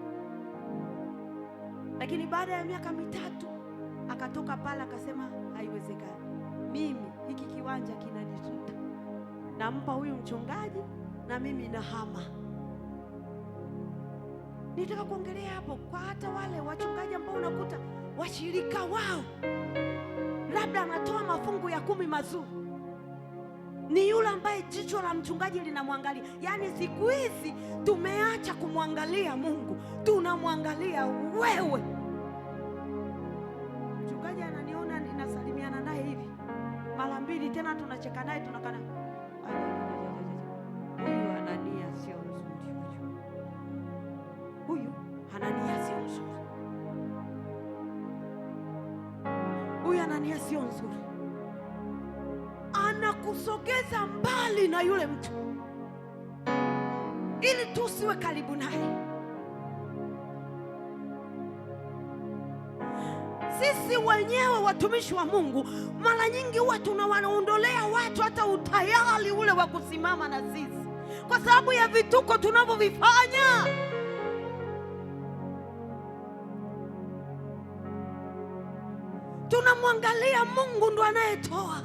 Lakini baada ya miaka 3 akatoka pale akasema haiwezekani. Mimi hiki kiwanja kinanisuta. Nampa huyu mchungaji na mimi nahama. Nitaka kuongelea hapo kwa hata wale wachungaji ambao unakuta washirika wao labda anatoa mafungu ya 10 mazuri, ni yule ambaye jicho la mchungaji linamwangalia. Yaani siku hizi tumeacha kumwangalia Mungu, tunamwangalia wewe. Mchungaji ananiona ninasalimiana naye hivi mara 2 tena tunacheka naye tunakana, huyu Anania sio mzuri, huyu Anania sio mzuri, huyu Anania sio mzuri. Anakusogeza mbali na yule mtu ili tusiwe karibu naye. Sisi wenyewe watumishi wa Mungu mara nyingi huwa tunawaondolea watu hata utayari ule wa kusimama na sisi kwa sababu ya vituko tunavyovifanya. Tunamwangalia Mungu ndo anayetoa.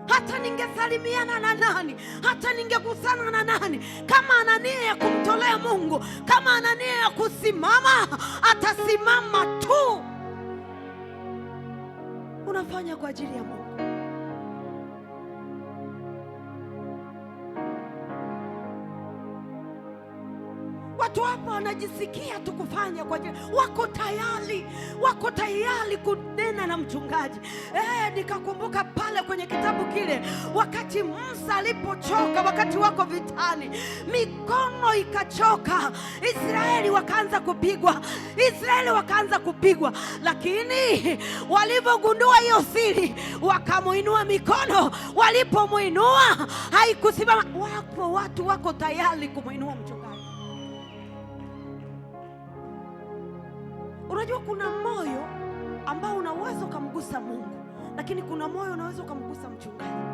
Hata ningesalimiana na nani, hata ningegusana na nani, kama ana nia ya kumtolea Mungu, kama ana nia ya kusimama, atasimama tu. Unafanya kwa ajili ya Mungu. Watu hapa wanajisikia tu kufanya kwa ajili, wako tayari kunena na mchungaji. Nikakumbuka pale kwenye kitabu kile, wakati Musa alipochoka, wakati wako vitani, mikono ikachoka, Israeli wakaanza kupigwa, lakini walipogundua hiyo siri, wakamuinua mikono. Walipomuinua haikusimama. Watu wako tayari kumuinua mchungaji. Unajua kuna moyo ambao unaweza kumgusa Mungu, lakini kuna moyo unaweza kumgusa mchungaji.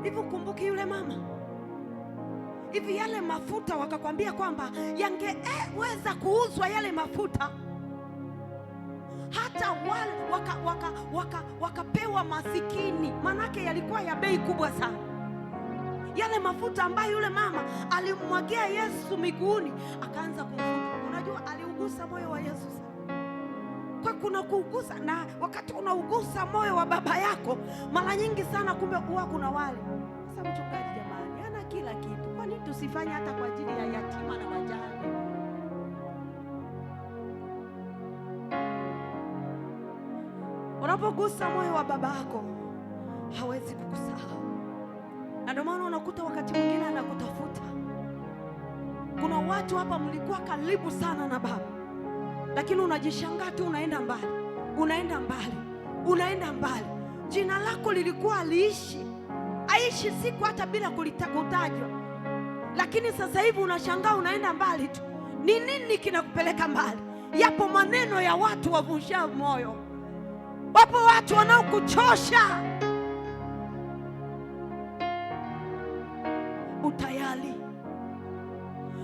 Hivi kumbuki yule mama. Hivi yale mafuta wakakwambia kwamba yangeweza kuuzwa yale mafuta, hata wale wakapewa masikini, manake yalikuwa ya bei kubwa sana. Yale mafuta ambayo yule mama alimwagia Yesu miguuni akaanza kumfuta. Unajua aliugusa moyo wa Yesu sana. Kwa kuna kuugusa, na wakati unaugusa moyo wa baba yako mara nyingi sana kumbe huwa kuna wale. Sasa mchungaji jamani, ana kila kitu. Kwa nini tusifanye hata kwa ajili ya yatima na wajane? Unapogusa moyo wa baba yako hawezi kukusahau. Na ndio maana unakuta wakati mwingine anakutafuta. Kuna watu hapa mlikuwa karibu sana na baba, lakini unajishangaa tu, unaenda mbali, unaenda mbali, unaenda mbali. Jina lako lilikuwa aishi siku hata bila kutajwa, lakini sasa hivi unashangaa unaenda mbali tu. Ni nini kinakupeleka mbali? Yapo maneno ya watu wavunjao moyo, wapo watu wanaokuchosha.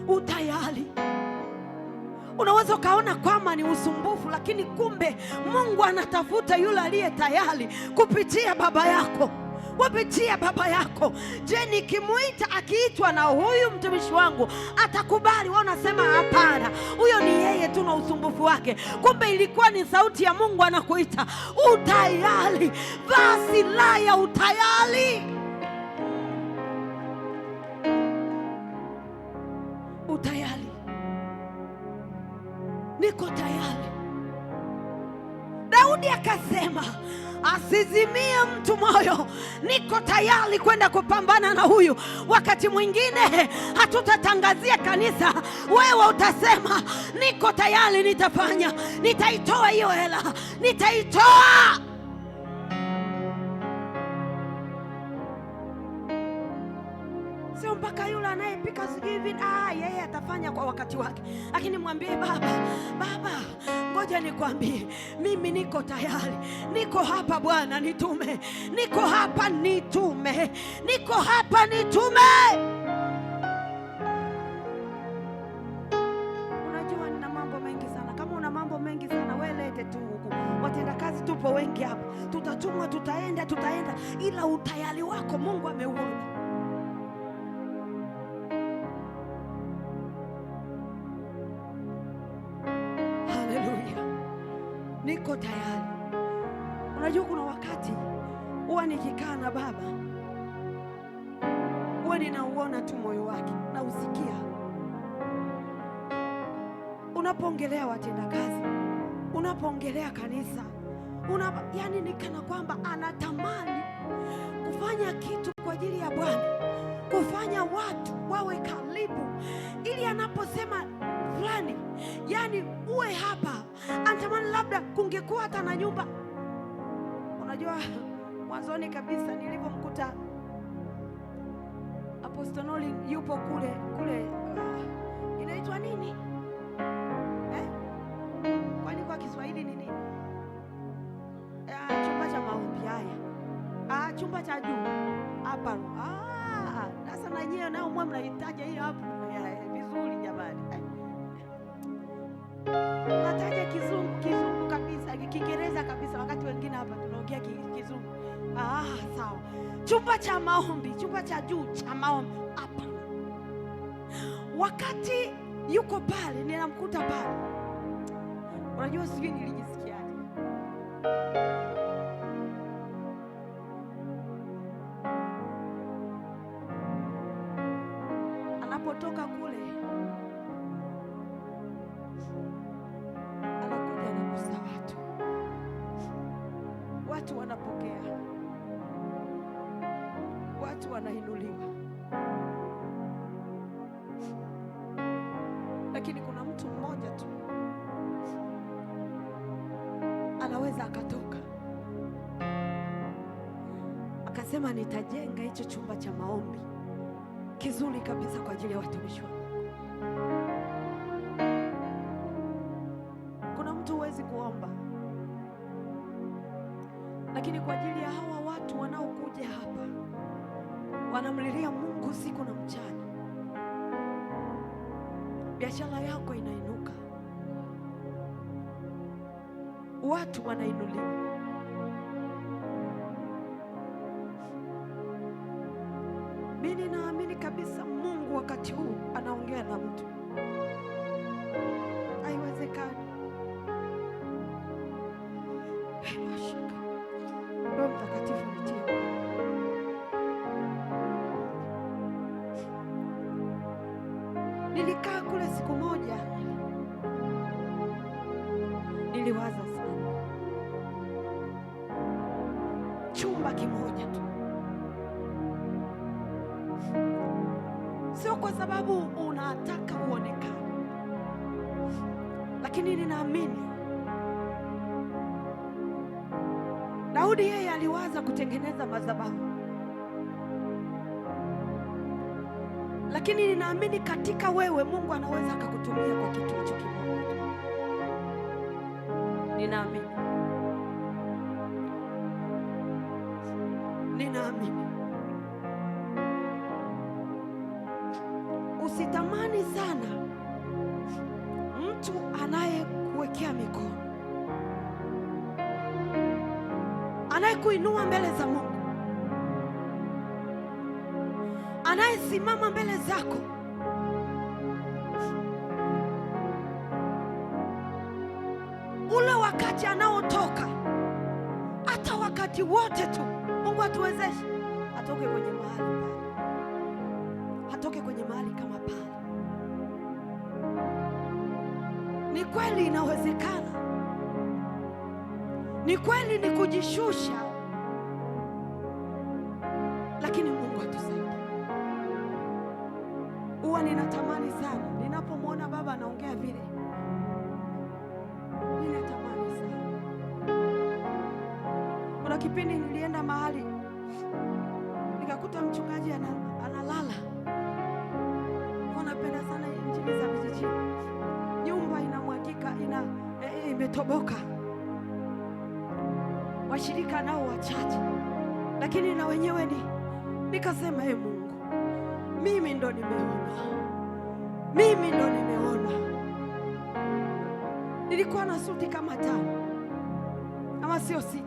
Utayari. Unaweza ukaona kwamba ni usumbufu, lakini kumbe Mungu anatafuta yule aliye tayari kupitia baba yako, kupitia baba yako. Je, nikimuita akiitwa na huyu mtumishi wangu atakubali? Wewe unasema hapana, huyo ni yeye tu na usumbufu wake. Kumbe ilikuwa ni sauti ya Mungu anakuita. Utayari, vaa silaha ya utayari. Utayari, niko tayari. Daudi akasema asizimie mtu moyo, niko tayari kwenda kupambana na huyu. Wakati mwingine hatutatangazia kanisa, wewe utasema niko tayari, nitafanya, nitaitoa hiyo hela, nitaitoa. Sio mpaka yule anayepika sijui hivi, yeye atafanya kwa wakati wake. Lakini mwambie baba, ngoja nikwambie, mimi niko tayari, niko hapa Bwana, nitume, niko hapa, nitume, niko hapa, nitume. Unajua nina mambo mengi sana. Kama una mambo mengi sana, wewe lete tu huku. Watenda kazi tupo wengi hapa, tutatumwa, tutaenda, ila utayari wako Mungu ameuona. Niko tayari. Unajua kuna wakati huwa nikikaa na baba, huwa ninauona tu moyo wake na usikia. Unapoongelea watenda kazi, unapoongelea kanisa, yani ni kana kwamba anatamani kufanya kitu kwa ajili ya Bwana, kufanya watu wawe karibu, ili anaposema fulani, yani uwe hapa, anatamani labda kungekuwa hata na nyumba. Unajua mwanzoni kabisa nilipomkuta Apostoli yupo kule inaitwa nini? Kwani kwa Kiswahili ni nini? Chumba cha maombi. Haya, chumba cha juu hapa. Sasa na nyewe nao mwe mnahitaji hiyo hapo. Vizuri jamani. Nataja kizungu kabisa, Kiingereza kabisa, wakati wengine hapa tunaongea kizungu. Sawa. Chumba cha maombi, chumba cha juu cha maombi hapa. Wakati yuko pale, ninamkuta pale. Unajua sijui nilijisikiaje. Anapotoka kule, anakuja na kusa watu wanapokea, watu wanainuliwa. Lakini kuna mtu mmoja tu anaweza akatoka akasema, nitajenga hicho chumba cha maombi kizuri kabisa kwa ajili ya watumishi wangu. Kuna mtu huwezi kuomba, lakini kwa ajili ya hawa watu wanaokuja hapa, wanamlilia Mungu siku na mchana, biashara yako inainuka, watu wanainuliwa. Mimi naamini kabisa Mungu wakati huu anaongea na mtu. Haiwezekani. Roho Mtakatifu nitie. Nilikaa kule siku moja, niliwaza sana. Chumba kimoja tu, sio kwa sababu unataka uonekane, lakini lakini ninaamini Daudi yeye aliwaza kutengeneza madhabahu, lakini ninaamini katika wewe Mungu anaweza akakutumia kwa kitu hicho kimoja. Ninaamini usitamani sana mtu anayekuwekea mikono, anayekuinua mbele za Mungu, anayesimama mbele zako. Ule wakati anaotoka, hata wakati wote tu Mungu atuwezeshe atoke kwenye mahali pale, atoke kwenye mahali kama pale. Ni kweli inawezekana, ni kweli ni kujishusha, lakini Mungu atusaidie. Huwa ninatamani sana ninapomwona baba anaongea vile, ninatamani sana. Kuna kipindi nilienda mahali nikakuta mchungaji analala. Napenda sana injili za vijijini. Nyumba inamwagika, imetoboka, washirika nao wachache, lakini na wenyewe nikasema Mungu, mimi ndo nimeona. Nilikuwa na suti kama 5 ama sio 6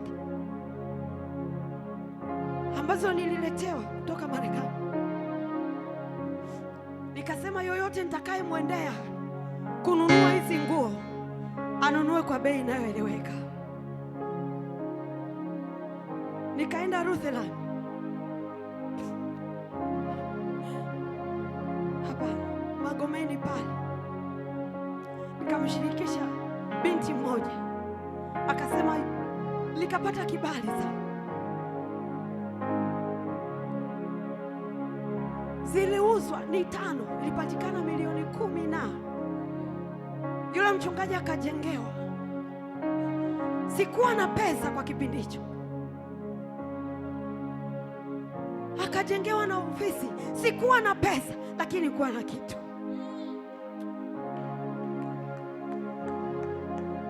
ambazo nililetewa kutoka Marekani. Nikasema yoyote nitakaye mwendea kununua hizi nguo anunue kwa bei inayoeleweka. Nikaenda Rutherland hapa Magomeni pale, nikamshirikisha binti mmoja, akasema likapata kibali sana. Ziliuzwa ni 5, ilipatikana milioni 10 na yule mchungaji akajengewa. Sikuwa na pesa kwa kipindi hicho, akajengewa na ofisi. Sikuwa na pesa, lakini kuwa na kitu.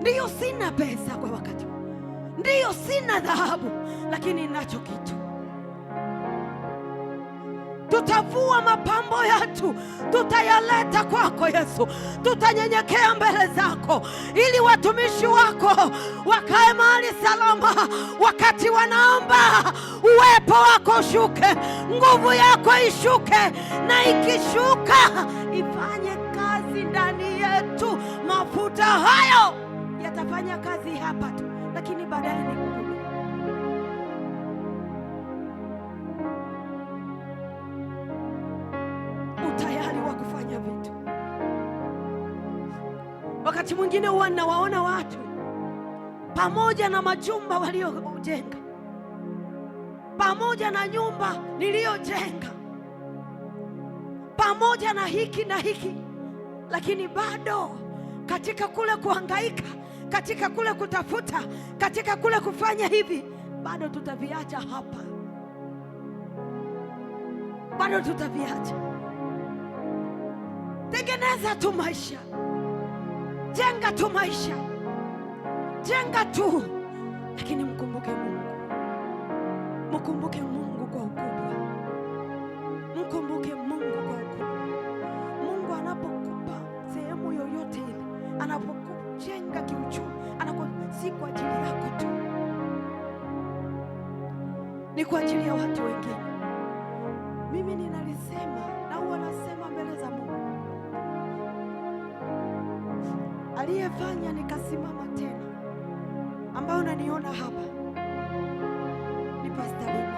Ndiyo sina pesa kwa wakati, ndiyo sina dhahabu, lakini ninacho kitu. Tutavua mapambo yetu, tutayaleta kwako Yesu. Tutanyenyekea mbele zako ili watumishi wako wakae mahali salama. Wakati wanaomba, uwepo wako ushuke, nguvu yako ishuke, na ikishuka ifanye kazi ndani yetu. Mafuta hayo yatafanya kazi hapa tu, lakini baadaye ni nguvu. Wakati mwingine huwa nawaona watu pamoja na majumba waliojenga, pamoja na nyumba niliyojenga, pamoja na hiki na hiki, lakini bado katika kule kuhangaika, katika kule kutafuta, katika kule kufanya hivi, bado tutaviacha hapa, bado tutaviacha. Tengeneza tu maisha, jenga tu maisha, jenga tu, lakini mkumbuke Mungu. Mkumbuke Mungu kwa ukubwa, mkumbuke Mungu kwa ukubwa. Mungu anapokupa sehemu yoyote ile, anapokujenga kiuchumi, si kwa ajili yako tu, ni kwa ajili ya watu wengine. Mimi ninalisema na huwa nasema mbele za Mungu, aliyefanya nikasimama tena, ambao unaniona hapa, ni Pastor Lima.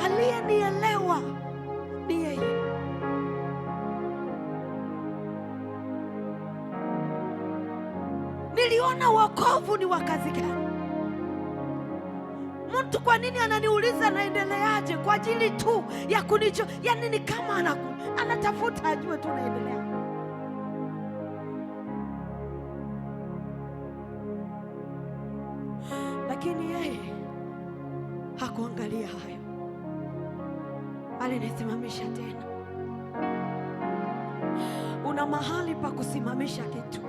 Aliyenielewa ni yeye. Niliona wokovu ni wa kazi gani. Mtu kwa nini ananiuliza naendeleaje? Kwa ajili tu ya kunicho, yani ni kama anatafuta ajue tunaendelea. Lakini yeye hakuangalia hayo, alinisimamisha tena. Una mahali pa kusimamisha kitu,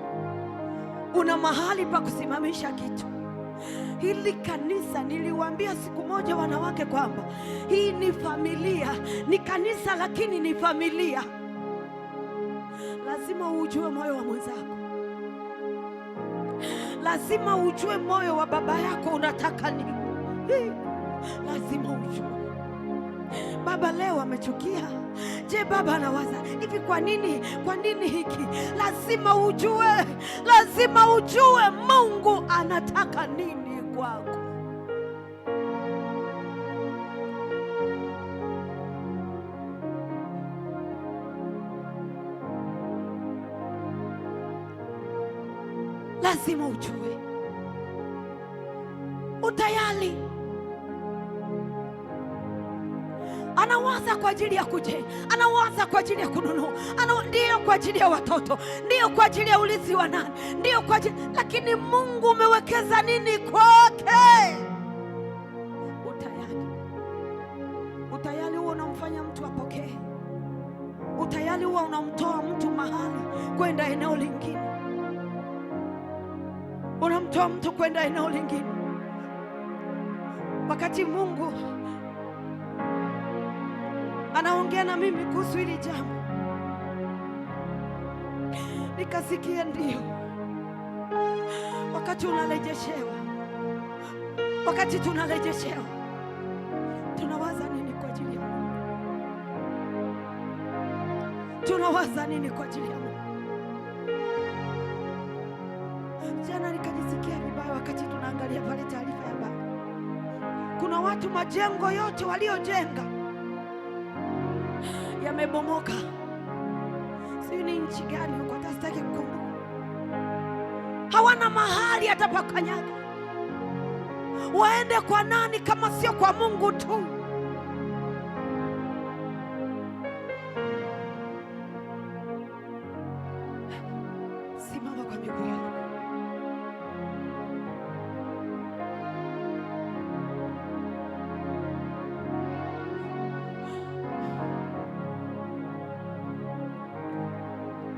una mahali pa kusimamisha kitu. Hili kanisa, niliwaambia siku moja wanawake kwamba hii ni familia, ni kanisa lakini ni familia. Lazima ujue moyo wa mwenzako, lazima ujue moyo wa baba yako unataka nini. Lazima ujue. Baba leo amechukia, je, baba anawaza hivi, kwa nini hiki? Lazima ujue, lazima ujue Mungu anataka nini kwako. Lazima ujue. Utayari. Anawaza kwa ajili ya kujenga, anawaza kwa ajili ya kununua, ndio kwa ajili ya watoto, ndio kwa ajili ya ulinzi wa nani, ndio kwa ajili, lakini Mungu umewekeza nini kwake? Utayari. Utayari huo unamfanya mtu apokee. Utayari huo unamtoa mtu mahali kwenda eneo lingine, unamtoa mtu kwenda eneo lingine. Wakati Mungu anaongea na mimi kuhusu hili jambo, nikasikia ndio. Wakati unarejeshewa, wakati tunarejeshewa, tunawaza nini kwa ajili ya Mungu? Tunawaza nini kwa ajili ya Mungu? Jana nikajisikia vibaya wakati tunaangalia pale taarifa ya habari. Kuna watu majengo yote waliojenga yamebomoka. Sio ni nchi gani huko, hata sitaki kukumbuka. Hawana mahali hata pa kanyaga. Waende kwa nani kama sio kwa Mungu tu? Simama kwa miguu yako.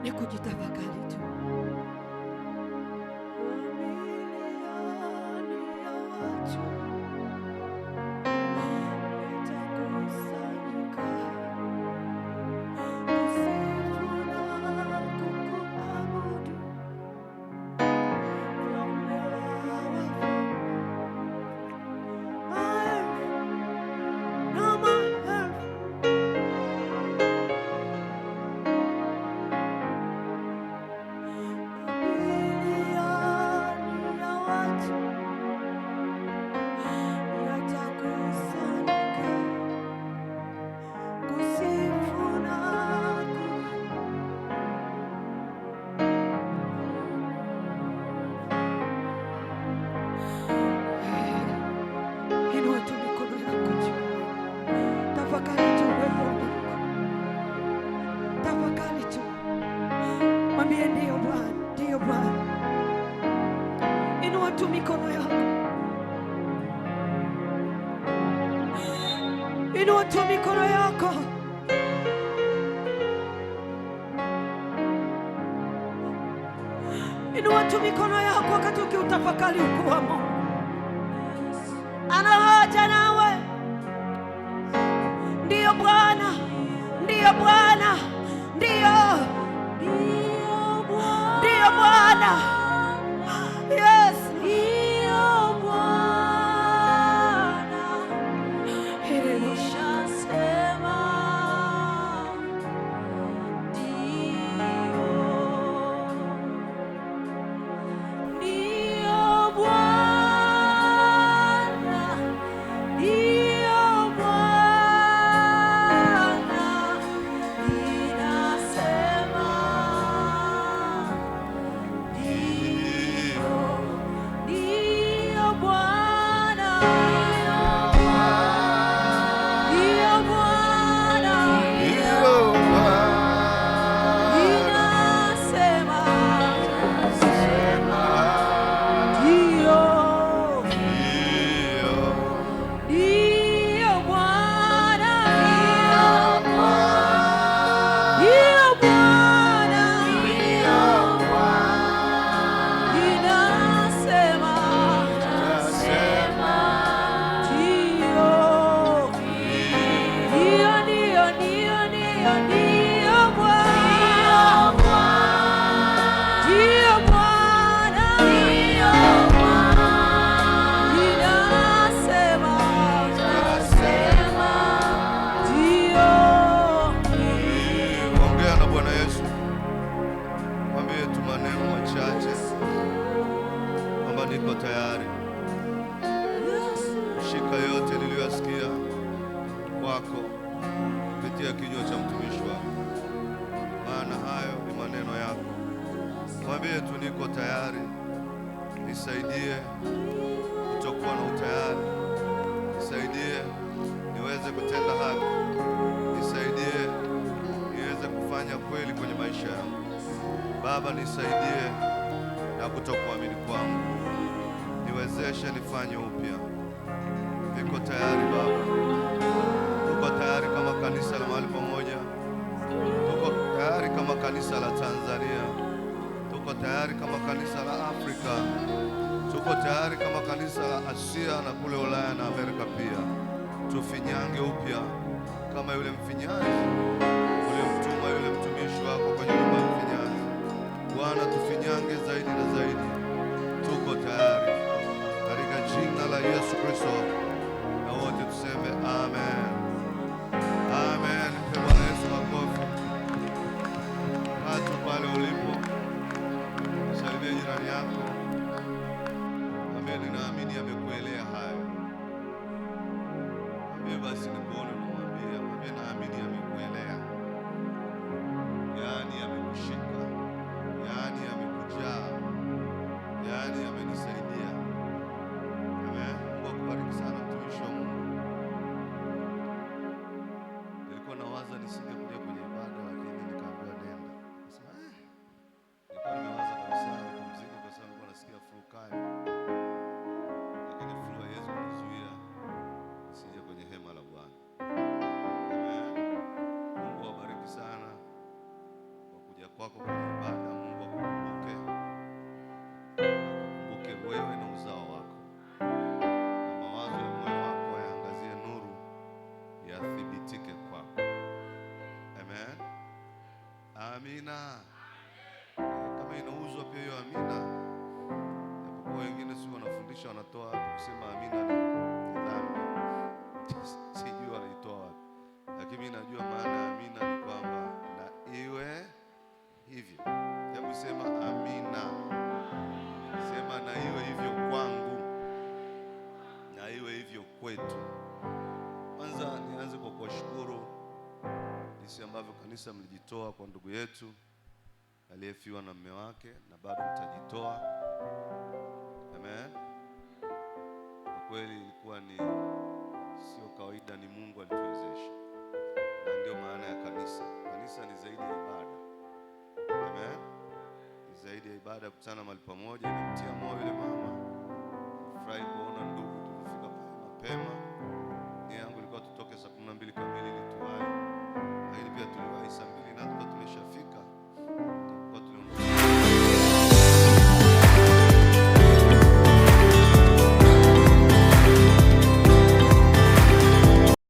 Ni kujitafakari tu. Inua tu mikono yako, inua tu mikono yako. Inua tu mikono yako wakati ukiutafakari ukuu wa Mungu. Ana haja nawe. Ndiyo Bwana, ndiyo Bwana, ndiyo Bwana. Yes, ndiyo Bwana. Nishasema ndiyo Bwana. tayari kushika yote niliyoyasikia kwako kupitia kinywa cha mtumishi wako, maana hayo ni maneno yako. Mwambie tu niko tayari, nisaidie kutokuwa na utayari, nisaidie niweze kutenda haki, nisaidie niweze kufanya kweli kwenye maisha yangu. Baba, nisaidie na kutokuamini kwangu, niwezeshe nifanye upya. Niko tayari Baba, tuko tayari kama kanisa la mahali pamoja, tuko tayari kama kanisa la Tanzania, tuko tayari kama kanisa la Afrika, tuko tayari kama kanisa la Asia na kule Ulaya na Amerika pia. Tufinyange upya kama yule mfinyanzi ulimtuma yule mtumishi wako kwenye nyumba ya mfinyanzi. Bwana, tufinyange zaidi na zaidi. Tuko tayari katika jina la Yesu Kristo, na wote tuseme amen. Amen. Mpe Bwana Yesu makofi. Hata pale ulipo, salimia jirani yako, mwambie ninaamini amekuelea hayo. Mwambie basi nikuone, mwambie naamini amekuelea. Yaani amekushika, yaani amekujaa, yaani amenisaidia. Amen. Mungu akubariki sana mtumishi wa Mungu. Nilikuwa nawaza nisingekuja kwenye ibada, lakini nikaambiwa nenda. Nasema nilikuwa nimewaza kabisa kupumzika kwa sababu nilikuwa nasikia flu kali. Lakini flu haiwezi kunizuia nisije kwenye hema la Bwana. Amen. Mungu awabariki sana kwa kuja kwako kwenye ibada. Mungu akukumbuke. Akukumbuke wewe na uzao wako. Na mawazo ya moyo wako yaangazie nuru, yathibitike kwako. Amen. Amina. Kama inauzwa pia hiyo amina. Japokuwa wengine si wanafundisha wanatoa wapi kusema amina ni dhambi. Sijui wanaitoa wapi. Lakini mimi najua maana ya amina ni kwamba na iwe hivyo. Hebu sema amina. Sema na iwe hivyo kwangu, na iwe hivyo kwetu. Kwanza nianze kwa kuwashukuru jinsi ambavyo kanisa mlijitoa kwa ndugu yetu aliyefiwa na mume wake, na bado mtajitoa. Amen. Kwa kweli ilikuwa ni sio kawaida, ni Mungu alituwezesha, na ndio maana ya kanisa. Kanisa ni zaidi ya ibada. Amen. Ni zaidi ya ibada, kukutana mahali pamoja. Nimtia moyo yule mama